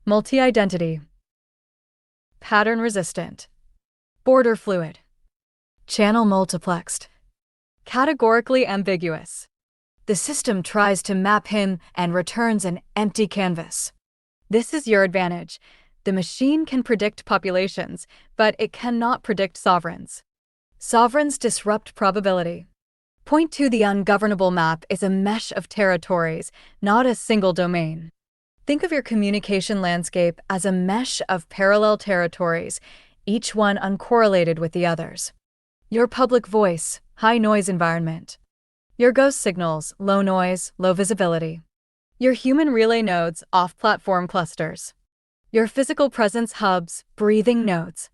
multi-identity, pattern-resistant, border-fluid, channel-multiplexed, categorically ambiguous. The system tries to map him and returns an empty canvas. This is your advantage. The machine can predict populations, but it cannot predict sovereigns. Sovereigns disrupt probability. Point 2: the ungovernable map is a mesh of territories, not a single domain. Think of your communication landscape as a mesh of parallel territories, each one uncorrelated with the others. Your public voice, high noise environment. Your ghost signals, low noise, low visibility. Your human relay nodes, off-platform clusters. Your physical presence hubs, breathing nodes.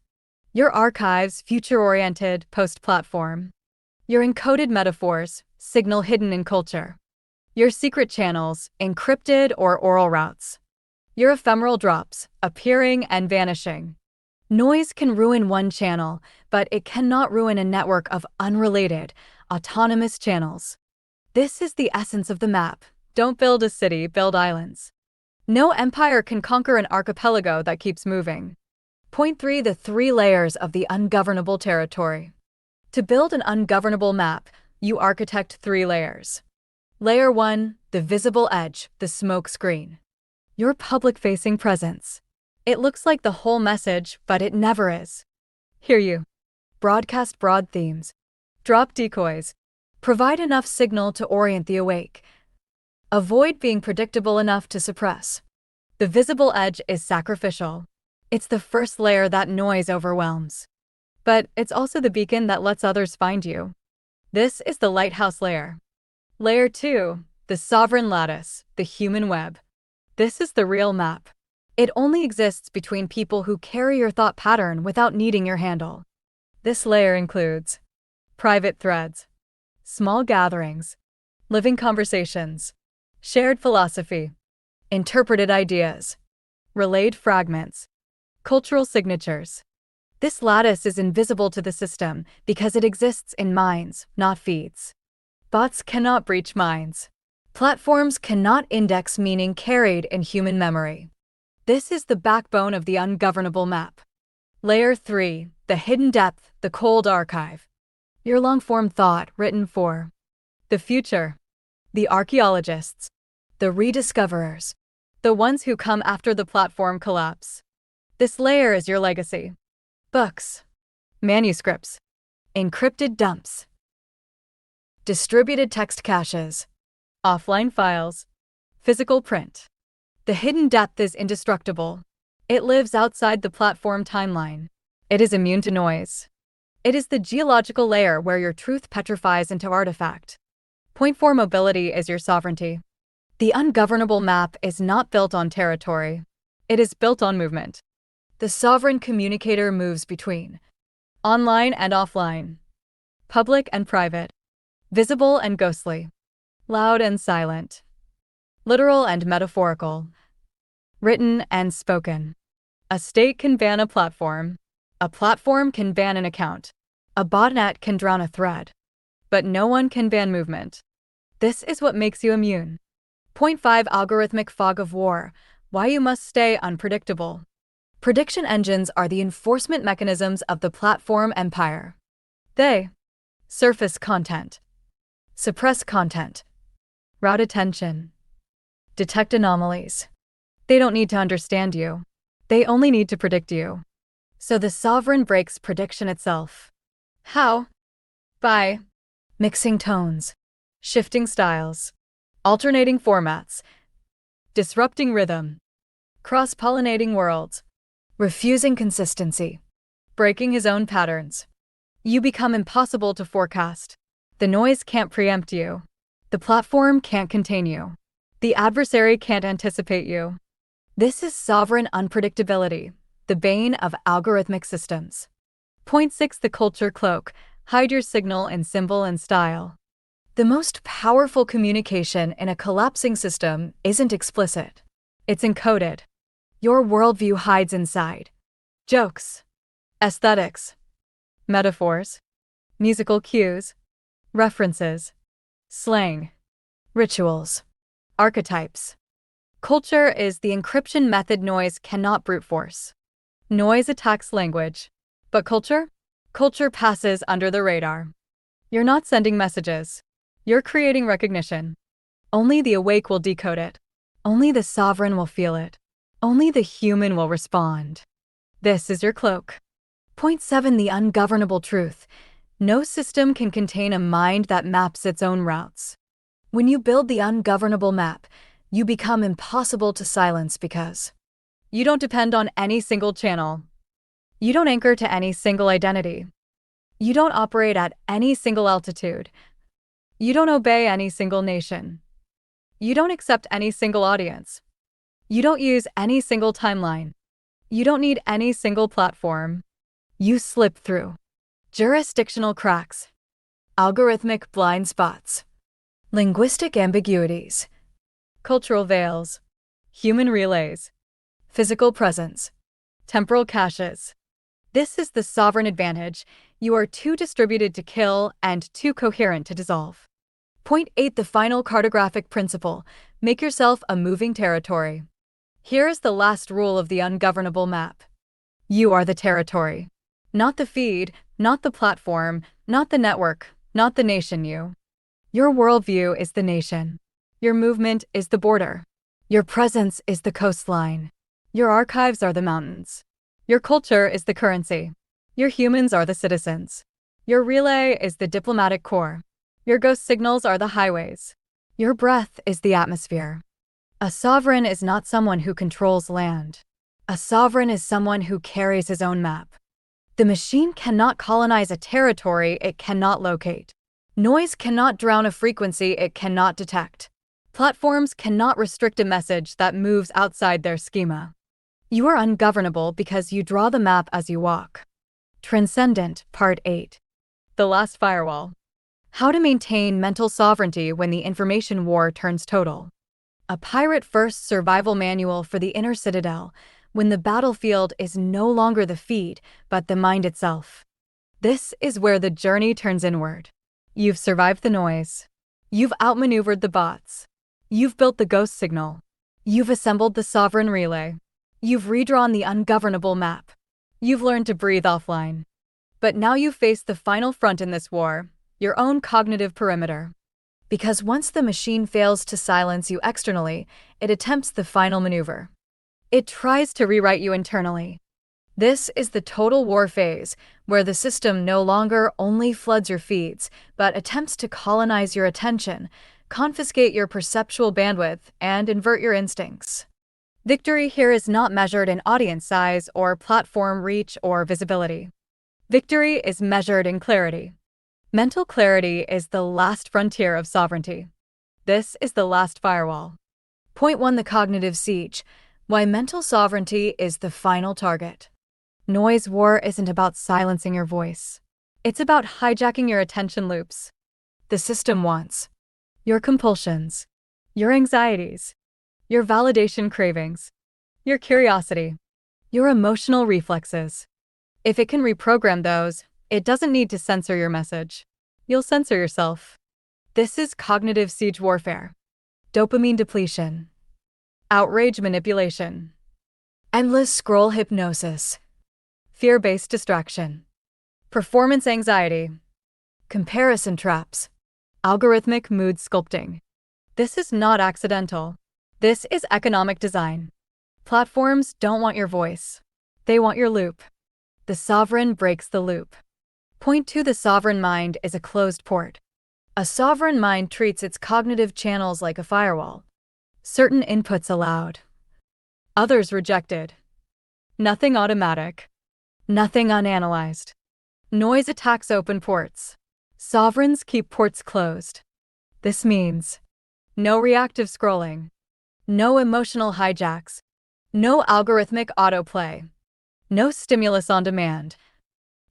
Your archives, future-oriented, post-platform. Your encoded metaphors, signal hidden in culture. Your secret channels, encrypted or oral routes. Your ephemeral drops, appearing and vanishing. Noise can ruin one channel, but it cannot ruin a network of unrelated, autonomous channels. This is the essence of the map. Don't build a city, build islands. No empire can conquer an archipelago that keeps moving. Point 3: the 3 layers of the ungovernable territory. To build an ungovernable map, you architect 3 layers. Layer 1: the visible edge, the smoke screen. Your public-facing presence. It looks like the whole message, but it never is. Hear you. Broadcast broad themes. Drop decoys. Provide enough signal to orient the awake. Avoid being predictable enough to suppress. The visible edge is sacrificial. It's the first layer that noise overwhelms. But it's also the beacon that lets others find you. This is the lighthouse layer. Layer 2: the sovereign lattice, the human web. This is the real map. It only exists between people who carry your thought pattern without needing your handle. This layer includes private threads, small gatherings, living conversations, shared philosophy, interpreted ideas, relayed fragments, cultural signatures. This lattice is invisible to the system because it exists in minds, not feeds. Bots cannot breach minds. Platforms cannot index meaning carried in human memory. This is the backbone of the ungovernable map. Layer 3: the hidden depth, the cold archive. Your long-form thought written for the future. The archaeologists. The rediscoverers. The ones who come after the platform collapse. This layer is your legacy. Books, manuscripts, encrypted dumps, distributed text caches, offline files, physical print. The hidden depth is indestructible. It lives outside the platform timeline. It is immune to noise. It is the geological layer where your truth petrifies into artifact. Point 4. Mobility is your sovereignty. The ungovernable map is not built on territory. It is built on movement. The sovereign communicator moves between online and offline, public and private, visible and ghostly, loud and silent, literal and metaphorical, written and spoken. A state can ban a platform can ban an account, a botnet can drown a thread, but no one can ban movement. This is what makes you immune. Point 5. Algorithmic fog of war. Why you must stay unpredictable. Prediction engines are the enforcement mechanisms of the platform empire. They surface content, suppress content, route attention, detect anomalies. They don't need to understand you. They only need to predict you. So the sovereign breaks prediction itself. How? By mixing tones, shifting styles, alternating formats, disrupting rhythm, cross-pollinating worlds, refusing consistency, breaking his own patterns. You become impossible to forecast. The noise can't preempt you. The platform can't contain you. The adversary can't anticipate you. This is sovereign unpredictability, the bane of algorithmic systems. Point 6. The culture cloak. Hide your signal in symbol and style. The most powerful communication in a collapsing system isn't explicit. It's encoded. Your worldview hides inside jokes, aesthetics, metaphors, musical cues, references, slang, rituals, archetypes. Culture is the encryption method noise cannot brute force. Noise attacks language, but culture? Culture passes under the radar. You're not sending messages. You're creating recognition. Only the awake will decode it. Only the sovereign will feel it. Only the human will respond. This is your cloak. Point 7. The ungovernable truth. No system can contain a mind that maps its own routes. When you build the ungovernable map, you become impossible to silence because you don't depend on any single channel. You don't anchor to any single identity. You don't operate at any single altitude. You don't obey any single nation. You don't accept any single audience. You don't use any single timeline. You don't need any single platform. You slip through jurisdictional cracks, algorithmic blind spots, linguistic ambiguities, cultural veils, human relays, physical presence, temporal caches. This is the sovereign advantage. You are too distributed to kill and too coherent to dissolve. Point 8. The final cartographic principle. Make yourself a moving territory. Here is the last rule of the ungovernable map. You are the territory. Not the feed, not the platform, not the network, not the nation you. Your worldview is the nation. Your movement is the border. Your presence is the coastline. Your archives are the mountains. Your culture is the currency. Your humans are the citizens. Your relay is the diplomatic corps. Your ghost signals are the highways. Your breath is the atmosphere. A sovereign is not someone who controls land. A sovereign is someone who carries his own map. The machine cannot colonize a territory it cannot locate. Noise cannot drown a frequency it cannot detect. Platforms cannot restrict a message that moves outside their schema. You are ungovernable because you draw the map as you walk. Transcendant, Part 8. The Last Firewall. How to maintain mental sovereignty when the information war turns total. A pirate-first survival manual for the inner citadel, when the battlefield is no longer the feed, but the mind itself. This is where the journey turns inward. You've survived the noise. You've outmaneuvered the bots. You've built the ghost signal. You've assembled the sovereign relay. You've redrawn the ungovernable map. You've learned to breathe offline. But now you face the final front in this war, your own cognitive perimeter. Because once the machine fails to silence you externally, it attempts the final maneuver. It tries to rewrite you internally. This is the total war phase, where the system no longer only floods your feeds, but attempts to colonize your attention, confiscate your perceptual bandwidth, and invert your instincts. Victory here is not measured in audience size or platform reach or visibility. Victory is measured in clarity. Mental clarity is the last frontier of sovereignty. This is the last firewall. Point 1: The cognitive siege. Why mental sovereignty is the final target. Noise war isn't about silencing your voice. It's about hijacking your attention loops. The system wants your compulsions, your anxieties, your validation cravings, your curiosity, your emotional reflexes. If it can reprogram those, it doesn't need to censor your message. You'll censor yourself. This is cognitive siege warfare. Dopamine depletion, outrage manipulation, endless scroll hypnosis, fear-based distraction, performance anxiety, comparison traps, algorithmic mood sculpting. This is not accidental. This is economic design. Platforms don't want your voice. They want your loop. The sovereign breaks the loop. Point 2: The sovereign mind is a closed port. A sovereign mind treats its cognitive channels like a firewall. Certain inputs allowed, others rejected. Nothing automatic. Nothing unanalyzed. Noise attacks open ports. Sovereigns keep ports closed. This means no reactive scrolling, no emotional hijacks, no algorithmic autoplay, no stimulus on demand,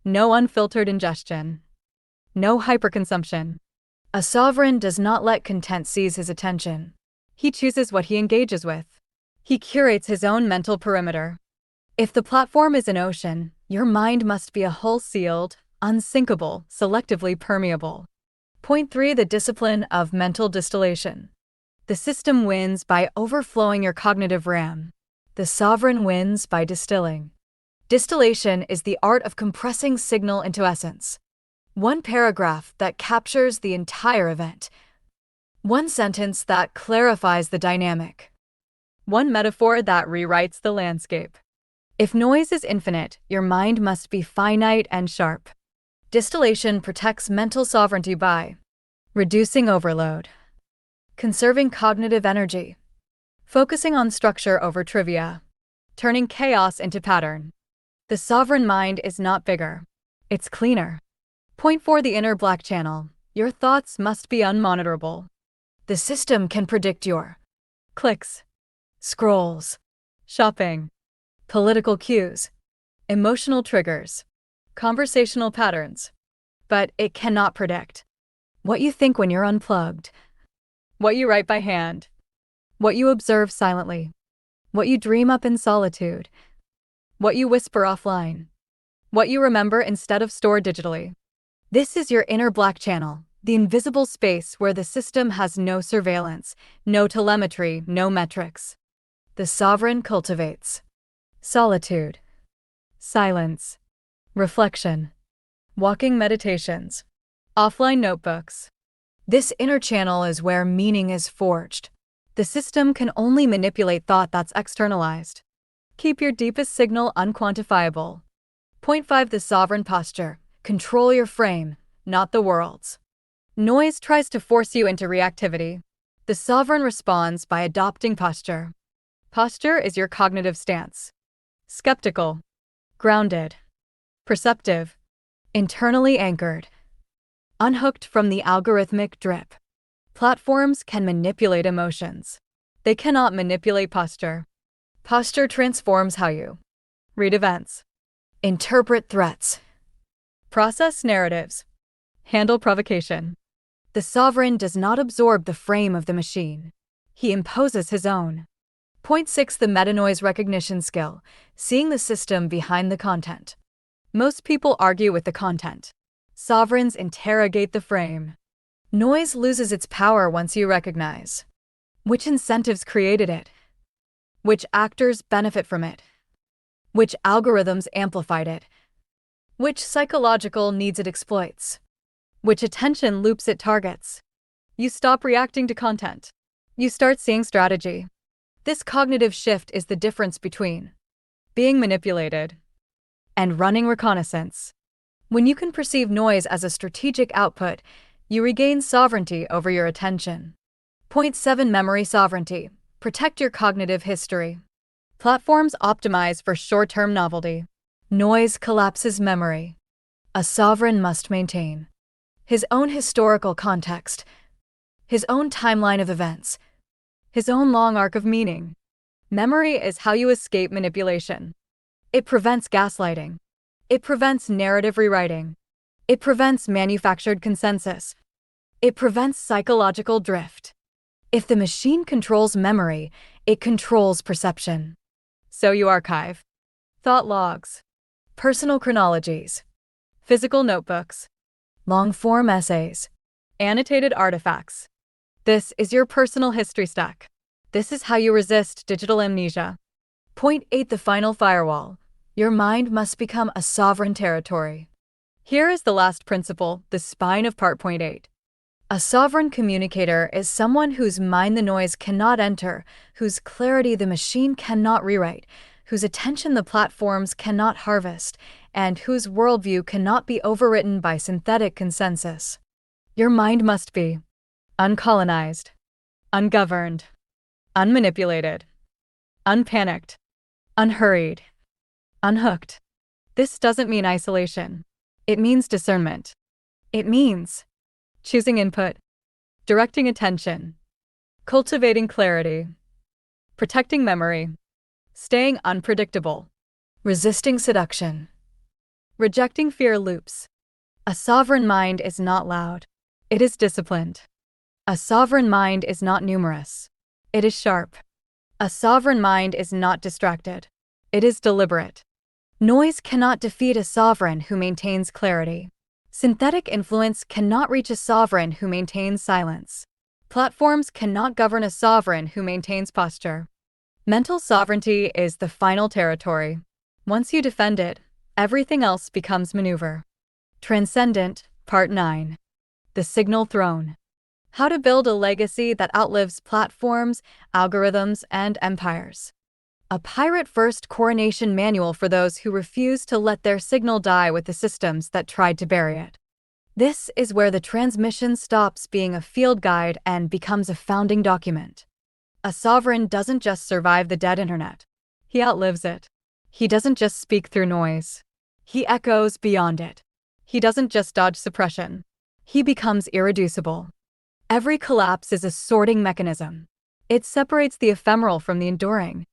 no unfiltered ingestion, no hyperconsumption. A sovereign does not let content seize his attention. He chooses what he engages with. He curates his own mental perimeter. If the platform is an ocean, your mind must be a hull sealed, unsinkable, selectively permeable. Point 3: The discipline of mental distillation. The system wins by overflowing your cognitive RAM. The sovereign wins by distilling. Distillation is the art of compressing signal into essence. One paragraph that captures the entire event. One sentence that clarifies the dynamic. One metaphor that rewrites the landscape. If noise is infinite, your mind must be finite and sharp. Distillation protects mental sovereignty by reducing overload, conserving cognitive energy, focusing on structure over trivia, turning chaos into pattern. The sovereign mind is not bigger. It's cleaner. Point 4: The inner black channel. Your thoughts must be unmonitorable. The system can predict your clicks, scrolls, shopping, political cues, emotional triggers, conversational patterns. But it cannot predict what you think when you're unplugged, what you write by hand, what you observe silently, what you dream up in solitude, what you whisper offline, what you remember instead of store digitally. This is your inner black channel, the invisible space where the system has no surveillance, no telemetry, no metrics. The sovereign cultivates solitude, silence, reflection, walking meditations, offline notebooks. This inner channel is where meaning is forged. The system can only manipulate thought that's externalized. Keep your deepest signal unquantifiable. Point 5: The sovereign posture. Control your frame, not the world's. Noise tries to force you into reactivity. The sovereign responds by adopting posture. Posture is your cognitive stance. Skeptical, grounded, perceptive, internally anchored, unhooked from the algorithmic drip. Platforms can manipulate emotions. They cannot manipulate posture. Posture transforms how you read events, interpret threats, process narratives, handle provocation. The sovereign does not absorb the frame of the machine. He imposes his own. Point 6: The meta-noise recognition skill. Seeing the system behind the content. Most people argue with the content. Sovereigns interrogate the frame. Noise loses its power once you recognize which incentives created it, which actors benefit from it, which algorithms amplified it, which psychological needs it exploits, which attention loops it targets. You stop reacting to content. You start seeing strategy. This cognitive shift is the difference between being manipulated and running reconnaissance. When you can perceive noise as a strategic output, you regain sovereignty over your attention. Point 7. Memory sovereignty. Protect your cognitive history. Platforms optimize for short-term novelty. Noise collapses memory. A sovereign must maintain his own historical context, his own timeline of events, his own long arc of meaning. Memory is how you escape manipulation. It prevents gaslighting. It prevents narrative rewriting. It prevents manufactured consensus. It prevents psychological drift. If the machine controls memory, it controls perception. So you archive thought logs, personal chronologies, physical notebooks, long-form essays, annotated artifacts. This is your personal history stack. This is how you resist digital amnesia. Point 8. The final firewall. Your mind must become a sovereign territory. Here is the last principle, the spine of part point 8. A sovereign communicator is someone whose mind the noise cannot enter, whose clarity the machine cannot rewrite, whose attention the platforms cannot harvest, and whose worldview cannot be overwritten by synthetic consensus. Your mind must be uncolonized, ungoverned, unmanipulated, unpanicked, unhurried, unhooked. This doesn't mean isolation. It means discernment. It means choosing input, directing attention, cultivating clarity, protecting memory, staying unpredictable, resisting seduction, rejecting fear loops. A sovereign mind is not loud. It is disciplined. A sovereign mind is not numerous. It is sharp. A sovereign mind is not distracted. It is deliberate. Noise cannot defeat a sovereign who maintains clarity. Synthetic influence cannot reach a sovereign who maintains silence. Platforms cannot govern a sovereign who maintains posture. Mental sovereignty is the final territory. Once you defend it, everything else becomes maneuver. Transcendant, Part 9. The Signal Throne. How to build a legacy that outlives platforms, algorithms, and empires. A pirate-first coronation manual for those who refuse to let their signal die with the systems that tried to bury it. This is where the transmission stops being a field guide and becomes a founding document. A sovereign doesn't just survive the dead internet. He outlives it. He doesn't just speak through noise. He echoes beyond it. He doesn't just dodge suppression. He becomes irreducible. Every collapse is a sorting mechanism. It separates the ephemeral from the enduring.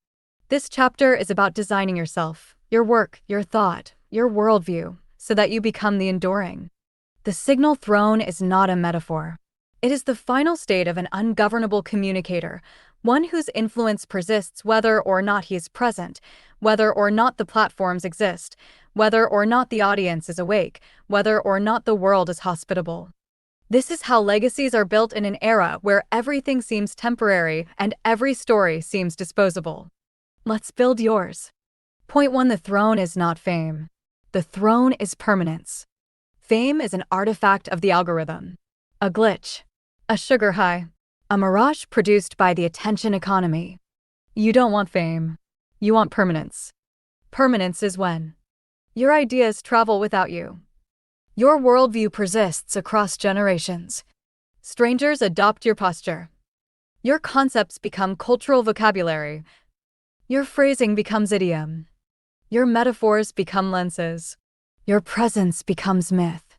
This chapter is about designing yourself, your work, your thought, your worldview, so that you become the enduring. The signal throne is not a metaphor. It is the final state of an ungovernable communicator, one whose influence persists whether or not he is present, whether or not the platforms exist, whether or not the audience is awake, whether or not the world is hospitable. This is how legacies are built in an era where everything seems temporary and every story seems disposable. Let's build yours. Point 1. The throne is not fame. The throne is permanence. Fame is an artifact of the algorithm. A glitch. A sugar high. A mirage produced by the attention economy. You don't want fame. You want permanence. Permanence is when your ideas travel without you. Your worldview persists across generations. Strangers adopt your posture. Your concepts become cultural vocabulary. Your phrasing becomes idiom. Your metaphors become lenses. Your presence becomes myth.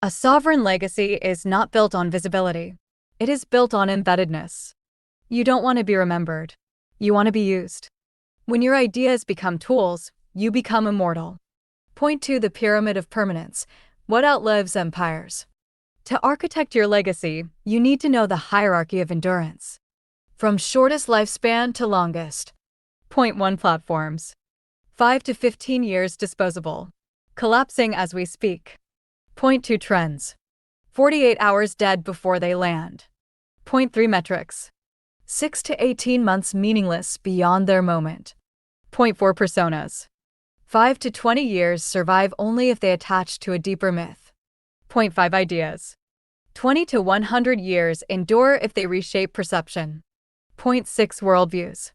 A sovereign legacy is not built on visibility. It is built on embeddedness. You don't want to be remembered. You want to be used. When your ideas become tools, you become immortal. Point 2. The pyramid of permanence. What outlives empires? To architect your legacy, you need to know the hierarchy of endurance. From shortest lifespan to longest. Point 1. Platforms. 5 to 15 years disposable. Collapsing as we speak. Point 2. Trends. 48 hours dead before they land. Point 3. Metrics. 6 to 18 months meaningless beyond their moment. Point 4. Personas. 5 to 20 years survive only if they attach to a deeper myth. Point 5. Ideas. 20 to 100 years endure if they reshape perception. Point 6. Worldviews.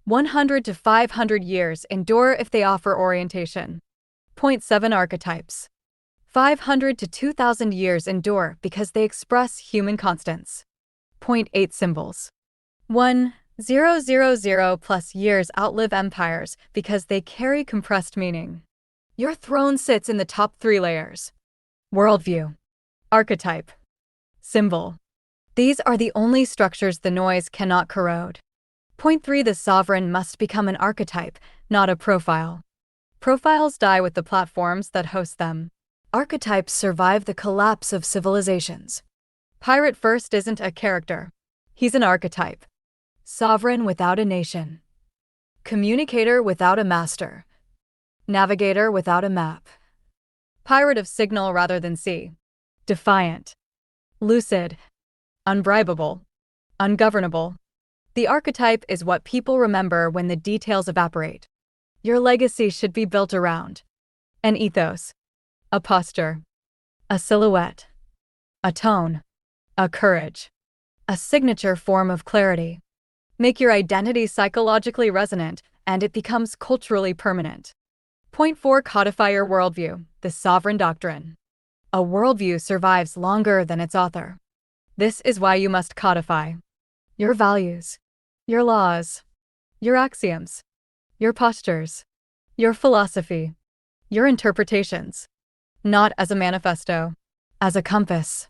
100 to 500 years endure if they offer orientation. Point 7 Archetypes. 500 to 2,000 years endure because they express human constants. Point 8 Symbols. 1,000 plus years outlive empires because they carry compressed meaning. Your throne sits in the top 3 layers. Worldview. Archetype. Symbol. These are the only structures the noise cannot corrode. Point 3 The sovereign must become an archetype, not a profile. Profiles die with the platforms that host them. Archetypes survive the collapse of civilizations. Pirate First isn't a character. He's an archetype. Sovereign without a nation. Communicator without a master. Navigator without a map. Pirate of signal rather than sea. Defiant. Lucid. Unbribable. Ungovernable. The archetype is what people remember when the details evaporate. Your legacy should be built around an ethos, a posture, a silhouette, a tone, a courage, a signature form of clarity. Make your identity psychologically resonant, and it becomes culturally permanent. Point 4 Codify your worldview, the sovereign doctrine. A worldview survives longer than its author. This is why you must codify your values, your laws, your axioms, your postures, your philosophy, your interpretations. Not as a manifesto, as a compass.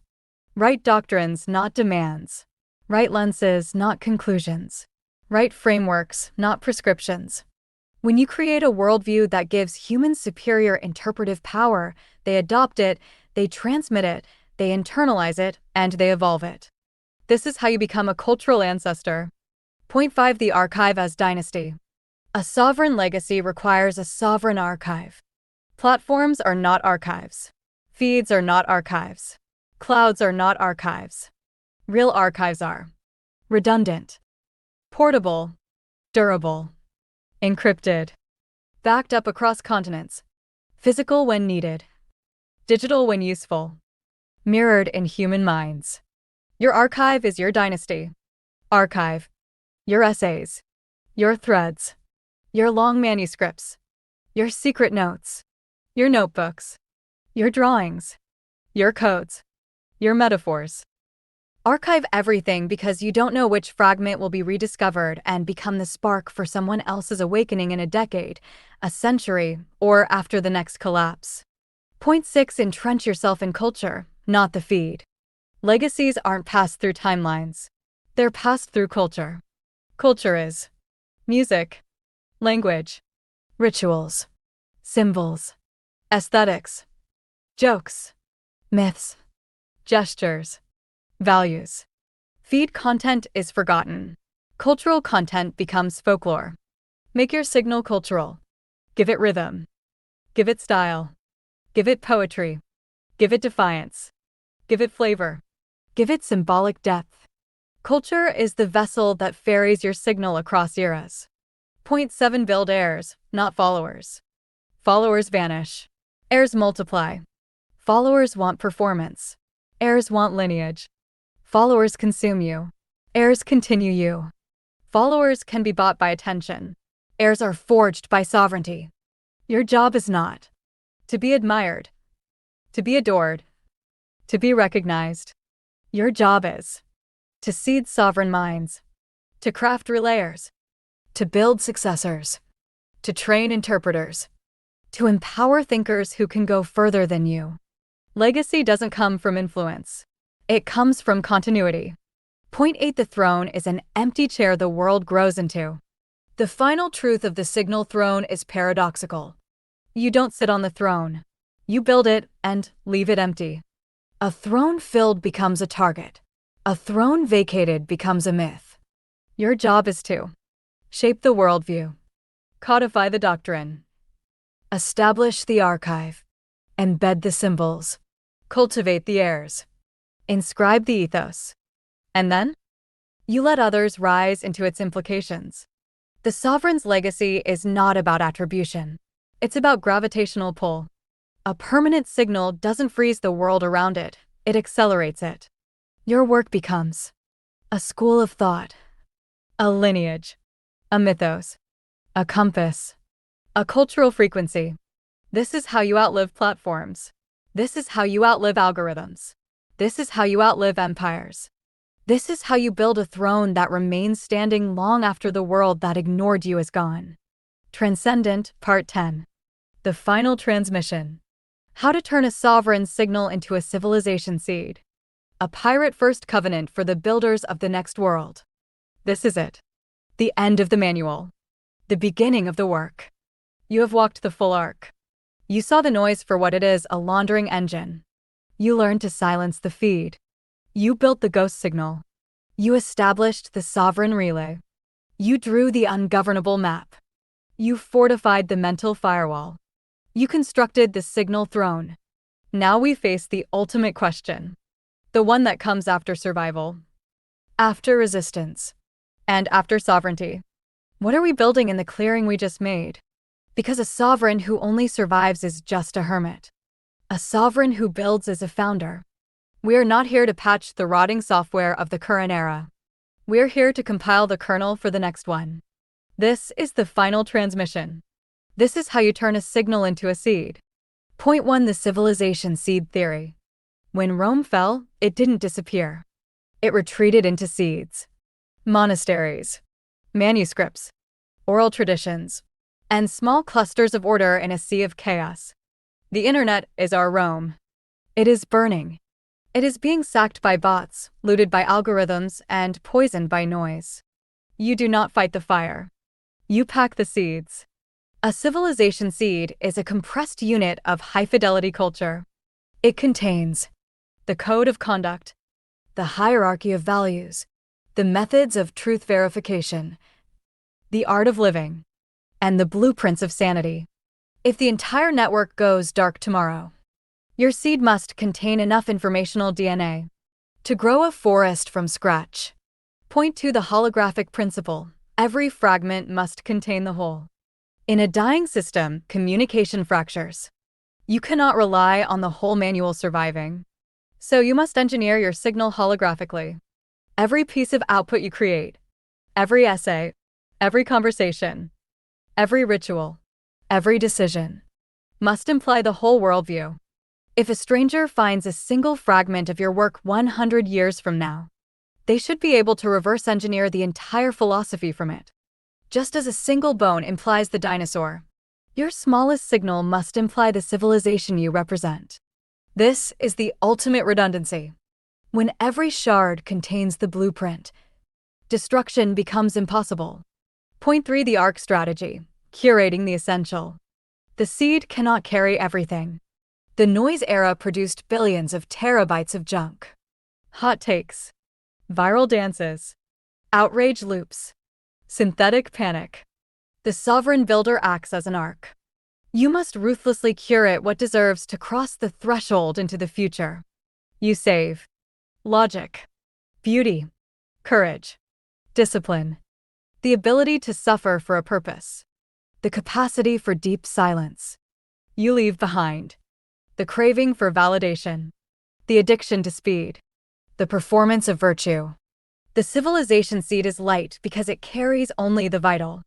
Right doctrines, not demands. Right lenses, not conclusions. Right frameworks, not prescriptions. When you create a worldview that gives humans superior interpretive power, they adopt it, they transmit it, they internalize it, and they evolve it. This is how you become a cultural ancestor. Point 5 The archive as dynasty. A sovereign legacy requires a sovereign archive. Platforms are not archives. Feeds are not archives. Clouds are not archives. Real archives are redundant, portable, durable, encrypted, backed up across continents, physical when needed, digital when useful, mirrored in human minds. Your archive is your dynasty. Archive. Your essays. Your threads. Your long manuscripts. Your secret notes. Your notebooks. Your drawings. Your codes. Your metaphors. Archive everything because you don't know which fragment will be rediscovered and become the spark for someone else's awakening in a decade, a century, or after the next collapse. Point 6 Entrench yourself in culture, not the feed. Legacies aren't passed through timelines. They're passed through culture. Culture is music, language, rituals, symbols, aesthetics, jokes, myths, gestures, values. Feed content is forgotten. Cultural content becomes folklore. Make your signal cultural. Give it rhythm. Give it style. Give it poetry. Give it defiance. Give it flavor. Give it symbolic depth. Culture is the vessel that ferries your signal across eras. Point 7 Build heirs, not followers. Followers vanish. Heirs multiply. Followers want performance. Heirs want lineage. Followers consume you. Heirs continue you. Followers can be bought by attention. Heirs are forged by sovereignty. Your job is not to be admired, to be adored, to be recognized. Your job is to seed sovereign minds, to craft relayers, to build successors, to train interpreters, to empower thinkers who can go further than you. Legacy doesn't come from influence. It comes from continuity. Point 8 The throne is an empty chair the world grows into. The final truth of the signal throne is paradoxical. You don't sit on the throne. You build it and leave it empty. A throne filled becomes a target. A throne vacated becomes a myth. Your job is to shape the worldview, codify the doctrine, establish the archive, embed the symbols, cultivate the heirs, inscribe the ethos, and then you let others rise into its implications. The sovereign's legacy is not about attribution. It's about gravitational pull. A permanent signal doesn't freeze the world around it, it accelerates it. Your work becomes a school of thought, a lineage, a mythos, a compass, a cultural frequency. This is how you outlive platforms. This is how you outlive algorithms. This is how you outlive empires. This is how you build a throne that remains standing long after the world that ignored you is gone. Transcendant, Part 10. The Final Transmission. How to Turn a Sovereign Signal into a Civilization Seed. A pirate-first covenant for the builders of the next world. This is it. The end of the manual. The beginning of the work. You have walked the full arc. You saw the noise for what it is, a laundering engine. You learned to silence the feed. You built the ghost signal. You established the sovereign relay. You drew the ungovernable map. You fortified the mental firewall. You constructed the signal throne. Now we face the ultimate question. The one that comes after survival. After resistance. And after sovereignty. What are we building in the clearing we just made? Because a sovereign who only survives is just a hermit. A sovereign who builds is a founder. We are not here to patch the rotting software of the current era. We're here to compile the kernel for the next one. This is the final transmission. This is how you turn a signal into a seed. Point 1. The civilization seed theory. When Rome fell, it didn't disappear. It retreated into seeds. Monasteries, manuscripts, oral traditions, and small clusters of order in a sea of chaos. The internet is our Rome. It is burning. It is being sacked by bots, looted by algorithms, and poisoned by noise. You do not fight the fire. You pack the seeds. A civilization seed is a compressed unit of high-fidelity culture. It contains the code of conduct, the hierarchy of values, the methods of truth verification, the art of living, and the blueprints of sanity. If the entire network goes dark tomorrow, your seed must contain enough informational DNA to grow a forest from scratch. Point 2. The holographic principle. Every fragment must contain the whole. In a dying system, communication fractures. You cannot rely on the whole manual surviving. So you must engineer your signal holographically. Every piece of output you create, every essay, every conversation, every ritual, every decision, must imply the whole worldview. If a stranger finds a single fragment of your work 100 years from now, they should be able to reverse engineer the entire philosophy from it. Just as a single bone implies the dinosaur, your smallest signal must imply the civilization you represent. This is the ultimate redundancy. When every shard contains the blueprint, destruction becomes impossible. Point 3. The ARC strategy. Curating the essential. The seed cannot carry everything. The noise era produced billions of terabytes of junk. Hot takes. Viral dances. Outrage loops. Synthetic panic. The sovereign builder acts as an arc. You must ruthlessly curate what deserves to cross the threshold into the future. You save logic, beauty, courage, discipline, the ability to suffer for a purpose, the capacity for deep silence. You leave behind the craving for validation, the addiction to speed, the performance of virtue. The civilization seed is light because it carries only the vital.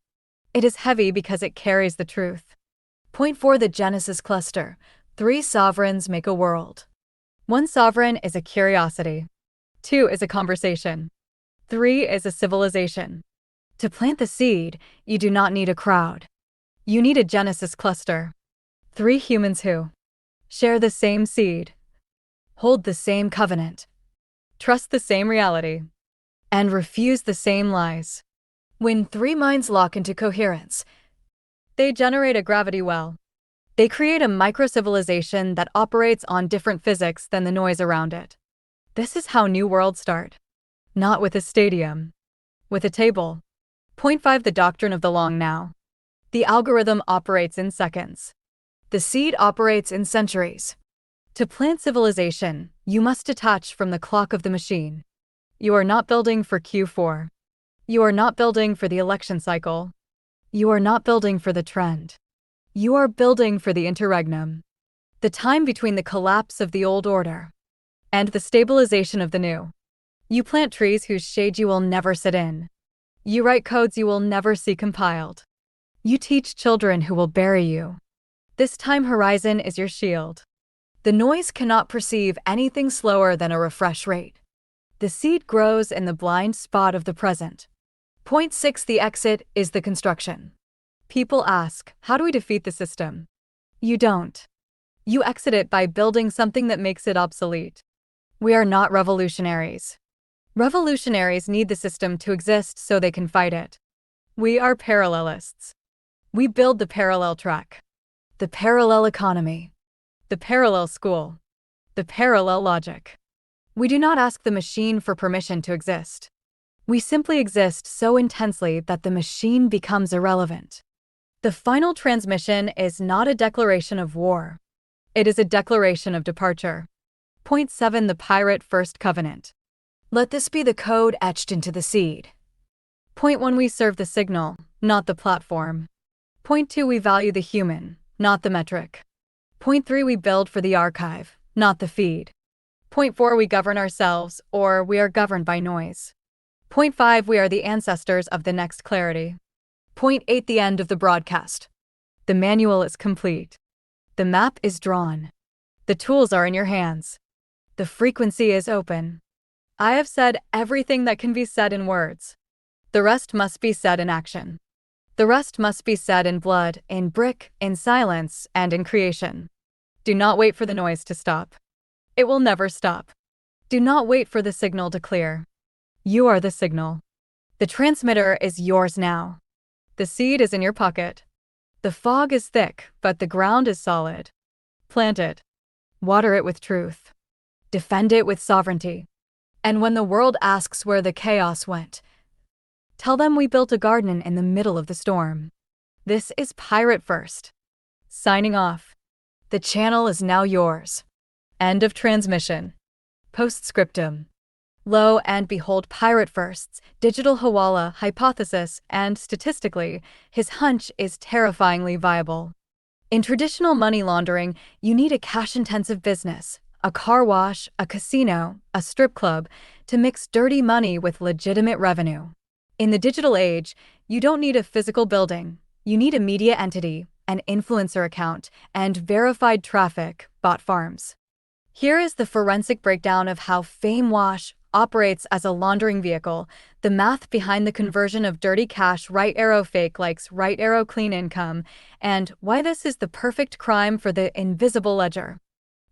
It is heavy because it carries the truth. Point 4. The Genesis cluster. 3 sovereigns make a world. 1 sovereign is a curiosity. 2 is a conversation. 3 is a civilization. To plant the seed, you do not need a crowd. You need a Genesis cluster. 3 humans who share the same seed, hold the same covenant, trust the same reality, and refuse the same lies. When 3 minds lock into coherence, they generate a gravity well. They create a micro-civilization that operates on different physics than the noise around it. This is how new worlds start. Not with a stadium. With a table. Point 5. The doctrine of the long now. The algorithm operates in seconds. The seed operates in centuries. To plant civilization, you must detach from the clock of the machine. You are not building for Q4. You are not building for the election cycle. You are not building for the trend. You are building for the interregnum. The time between the collapse of the old order and the stabilization of the new. You plant trees whose shade you will never sit in. You write codes you will never see compiled. You teach children who will bury you. This time horizon is your shield. The noise cannot perceive anything slower than a refresh rate. The seed grows in the blind spot of the present. Point 6. The exit is the construction. People ask, how do we defeat the system? You don't. You exit it by building something that makes it obsolete. We are not revolutionaries. Revolutionaries need the system to exist so they can fight it. We are parallelists. We build the parallel track, the parallel economy, the parallel school, the parallel logic. We do not ask the machine for permission to exist. We simply exist so intensely that the machine becomes irrelevant. The final transmission is not a declaration of war. It is a declaration of departure. Point 7. The Pirate First Covenant. Let this be the code etched into the seed. Point 1. We serve the signal, not the platform. Point 2. We value the human, not the metric. Point 3. We build for the archive, not the feed. Point 4. We govern ourselves, or we are governed by noise. Point 5. We are the ancestors of the next clarity. Point 8. The end of the broadcast. The manual is complete. The map is drawn. The tools are in your hands. The frequency is open. I have said everything that can be said in words. The rest must be said in action. The rest must be said in blood, in brick, in silence, and in creation. Do not wait for the noise to stop. It will never stop. Do not wait for the signal to clear. You are the signal. The transmitter is yours now. The seed is in your pocket. The fog is thick, but the ground is solid. Plant it. Water it with truth. Defend it with sovereignty. And when the world asks where the chaos went, tell them we built a garden in the middle of the storm. This is Pirate First. Signing off. The channel is now yours. End of transmission. Postscriptum. Lo and behold, Pirate First's Digital Hawala hypothesis, and statistically, his hunch is terrifyingly viable. In traditional money laundering, you need a cash-intensive business, a car wash, a casino, a strip club, to mix dirty money with legitimate revenue. In the digital age, you don't need a physical building. You need a media entity, an influencer account, and verified traffic, bot farms. Here is the forensic breakdown of how FameWash operates as a laundering vehicle, the math behind the conversion of dirty cash, right arrow fake likes, right arrow clean income, and why this is the perfect crime for the invisible ledger.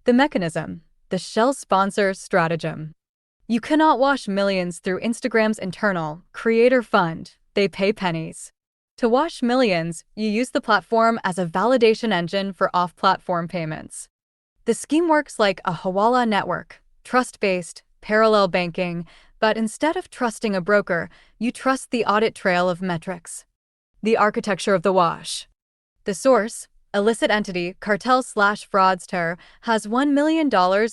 The mechanism, the shell sponsor stratagem. You cannot wash millions through Instagram's internal creator fund. They pay pennies. To wash millions, you use the platform as a validation engine for off-platform payments. The scheme works like a Hawala network, trust-based, parallel banking, but instead of trusting a broker, you trust the audit trail of metrics. The architecture of the wash. The source, illicit entity, cartel/fraudster, has $1 million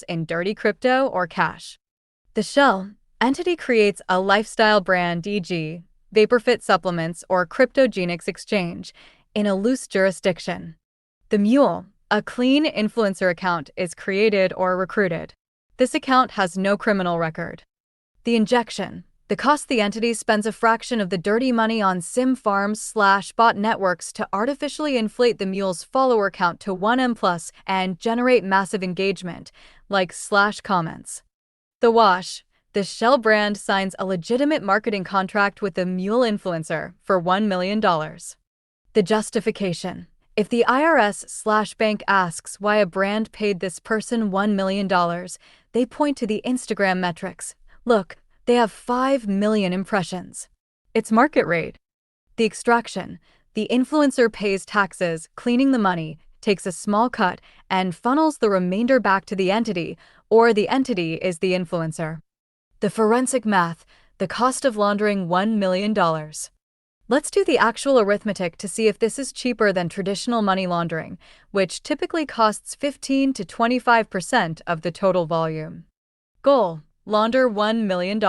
in dirty crypto or cash. The shell, entity creates a lifestyle brand, e.g., VaporFit supplements or cryptogenics exchange, in a loose jurisdiction. The mule, a clean influencer account, is created or recruited. This account has no criminal record. The injection, the cost the entity spends a fraction of the dirty money on sim farms/bot networks to artificially inflate the mule's follower count to 1M+ and generate massive engagement, like /comments. The wash, the shell brand signs a legitimate marketing contract with the mule influencer for $1 million. The justification. If the IRS/bank asks why a brand paid this person $1 million, they point to the Instagram metrics. Look, they have 5 million impressions. It's market rate. The extraction. The influencer pays taxes, cleaning the money, takes a small cut, and funnels the remainder back to the entity, or the entity is the influencer. The forensic math. The cost of laundering $1 million. Let's do the actual arithmetic to see if this is cheaper than traditional money laundering, which typically costs 15 to 25% of the total volume. Goal: launder $1 million.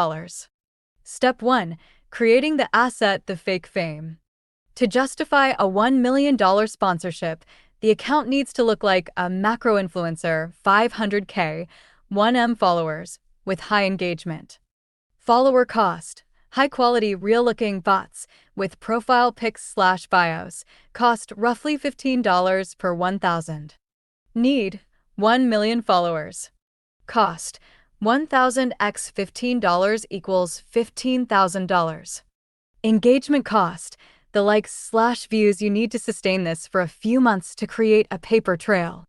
Step 1. Creating the asset, the fake fame. To justify a $1 million sponsorship, the account needs to look like a macro influencer, 500K, 1M followers, with high engagement. Follower cost. High-quality, real-looking bots with profile pics/bios cost roughly $15 per 1,000. Need 1 million followers. Cost 1,000 x $15 equals $15,000. Engagement cost, the likes/views you need to sustain this for a few months to create a paper trail.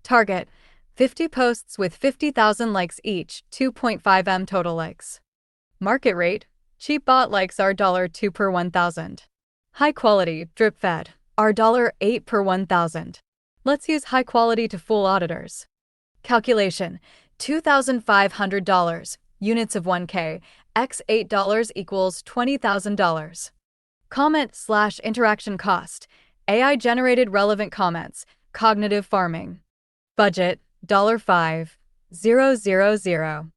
Target 50 posts with 50,000 likes each, 2.5 m total likes. Market rate, cheap bot likes are $2 per 1,000. High quality, drip fed, are $8 per 1,000. Let's use high quality to fool auditors. Calculation, $2,500, units of 1K, x $8 equals $20,000. Comment/interaction cost, AI-generated relevant comments, cognitive farming. Budget, $5,000.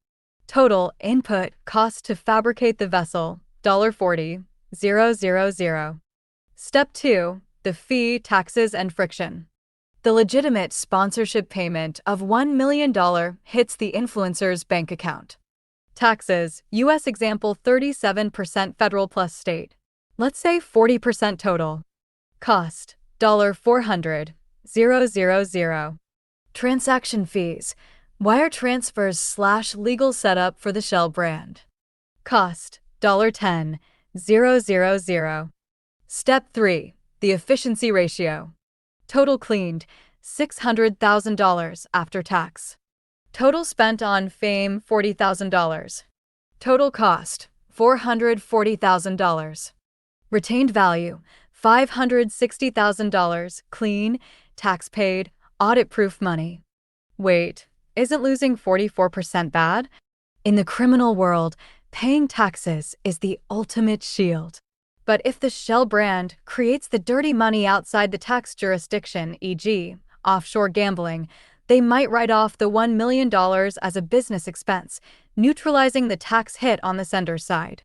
Total input cost to fabricate the vessel, $40,000. Step 2, the fee, taxes, and friction. The legitimate sponsorship payment of $1 million hits the influencer's bank account. Taxes, US example 37% federal plus state. Let's say 40% total. Cost, $400,000. Transaction fees, wire transfers/legal setup for the Shell brand. Cost, $10,000. Step 3, the efficiency ratio. Total cleaned, $600,000 after tax. Total spent on fame, $40,000. Total cost, $440,000. Retained value, $560,000, clean, tax paid, audit-proof money. Wait, isn't losing 44% bad? In the criminal world, paying taxes is the ultimate shield. But if the Shell brand creates the dirty money outside the tax jurisdiction, e.g., offshore gambling, they might write off the $1 million as a business expense, neutralizing the tax hit on the sender's side.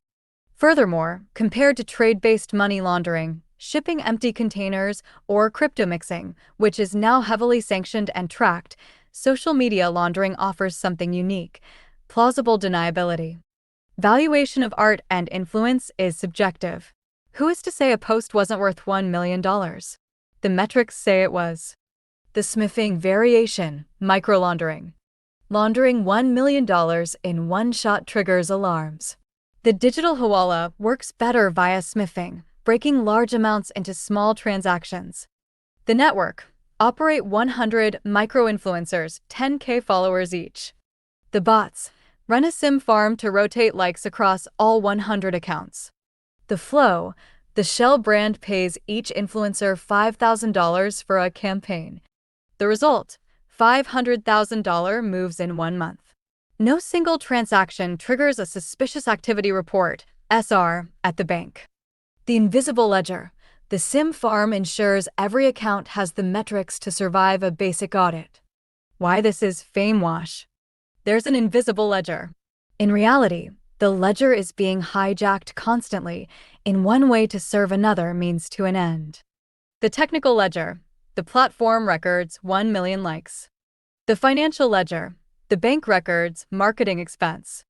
Furthermore, compared to trade-based money laundering, shipping empty containers, or crypto mixing, which is now heavily sanctioned and tracked, social media laundering offers something unique: plausible deniability. Valuation of art and influence is subjective. Who is to say a post wasn't worth $1 million? The metrics say it was. The smithing variation, microlaundering. Laundering $1 million in one shot triggers alarms. The Digital Hawala works better via smithing, breaking large amounts into small transactions. The network operate 100 micro-influencers, 10K followers each. The bots run a sim farm to rotate likes across all 100 accounts. The flow, the Shell brand pays each influencer $5,000 for a campaign. The result, $500,000 moves in 1 month. No single transaction triggers a suspicious activity report, SR, at the bank. The invisible ledger, the sim farm ensures every account has the metrics to survive a basic audit. Why this is fame wash? There's an invisible ledger. In reality, the ledger is being hijacked constantly, in one way to serve another means to an end. The technical ledger, the platform records 1 million likes. The financial ledger, the bank records marketing expense.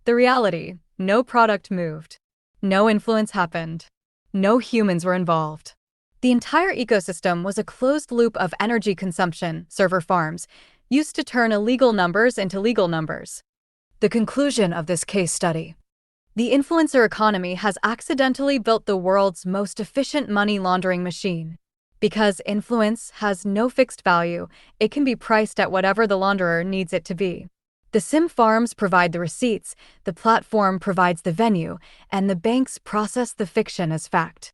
The reality, no product moved. No influence happened. No humans were involved. The entire ecosystem was a closed loop of energy consumption, server farms, used to turn illegal numbers into legal numbers. The conclusion of this case study. The influencer economy has accidentally built the world's most efficient money laundering machine. Because influence has no fixed value, it can be priced at whatever the launderer needs it to be. The sim farms provide the receipts, the platform provides the venue, and the banks process the fiction as fact.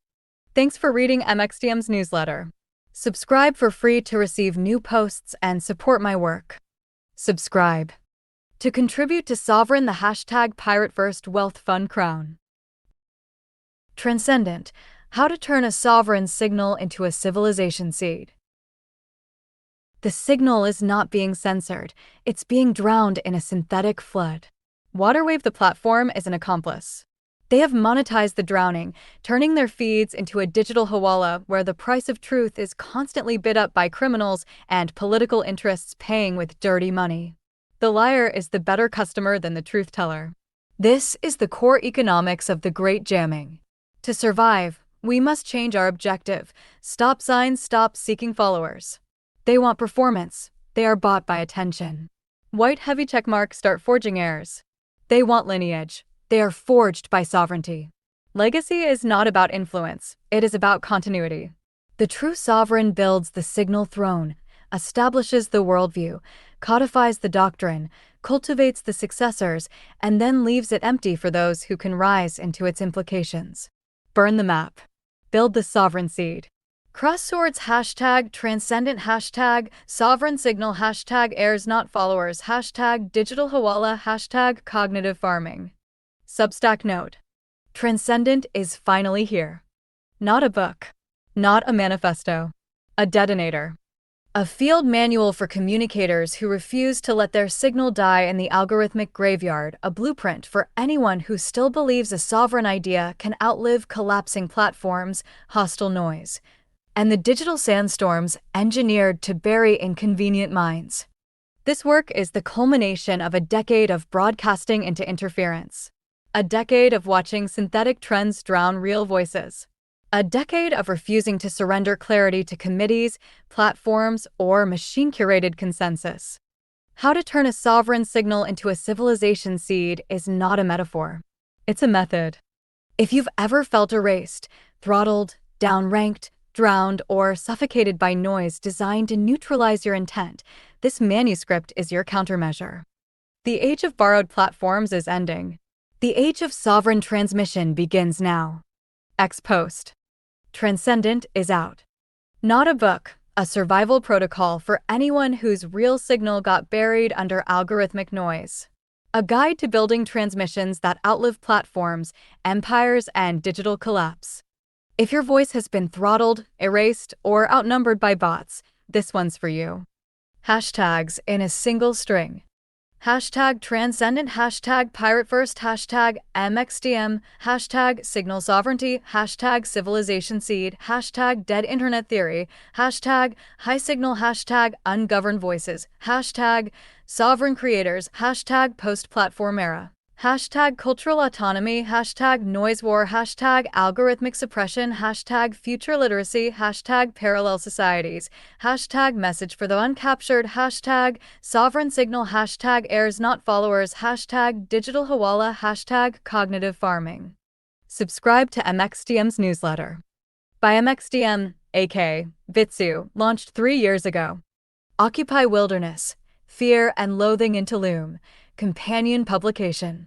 Thanks for reading MXTM's newsletter. Subscribe for free to receive new posts and support my work. Subscribe. To contribute to Sovereign the #Pirate First Wealth Fund Crown. Transcendant. How to turn a sovereign signal into a civilization seed. The signal is not being censored, it's being drowned in a synthetic flood. Waterwave the platform is an accomplice. They have monetized the drowning, turning their feeds into a digital hawala where the price of truth is constantly bid up by criminals and political interests paying with dirty money. The liar is the better customer than the truth teller. This is the core economics of the Great Jamming. To survive, we must change our objective. Stop signs stop seeking followers. They want performance. They are bought by attention. White heavy checkmarks start forging heirs. They want lineage. They are forged by sovereignty. Legacy is not about influence. It is about continuity. The true sovereign builds the signal throne, establishes the worldview, codifies the doctrine, cultivates the successors, and then leaves it empty for those who can rise into its implications. Burn the map. Build the sovereign seed. Cross swords #transcendant #sovereign signal #heirs not followers #digital hawala #cognitive farming. Substack note. Transcendant is finally here. Not a book. Not a manifesto. A detonator. A field manual for communicators who refuse to let their signal die in the algorithmic graveyard, a blueprint for anyone who still believes a sovereign idea can outlive collapsing platforms, hostile noise, and the digital sandstorms engineered to bury inconvenient minds. This work is the culmination of a decade of broadcasting into interference. A decade of watching synthetic trends drown real voices. A decade of refusing to surrender clarity to committees, platforms, or machine-curated consensus. How to turn a sovereign signal into a civilization seed is not a metaphor. It's a method. If you've ever felt erased, throttled, downranked, drowned, or suffocated by noise designed to neutralize your intent, this manuscript is your countermeasure. The age of borrowed platforms is ending. The age of sovereign transmission begins now. Ex post. Transcendant is out. Not a book, a survival protocol for anyone whose real signal got buried under algorithmic noise. A guide to building transmissions that outlive platforms, empires, and digital collapse. If your voice has been throttled, erased, or outnumbered by bots, this one's for you. Hashtags in a single string. #transcendant #pirate-first #MXTM #signal sovereignty #civilization seed #dead internet theory #high signal #ungoverned voices #sovereign creators #post-platform era #cultural autonomy #noise war #algorithmic suppression #future literacy #parallel societies #message for the uncaptured #sovereign signal #heirs not followers #digital hawala #cognitive farming. Subscribe to MXTM's newsletter. By MXTM, aka Vitsu, launched 3 years ago. Occupy Wilderness, Fear and Loathing in Tulum, companion publication.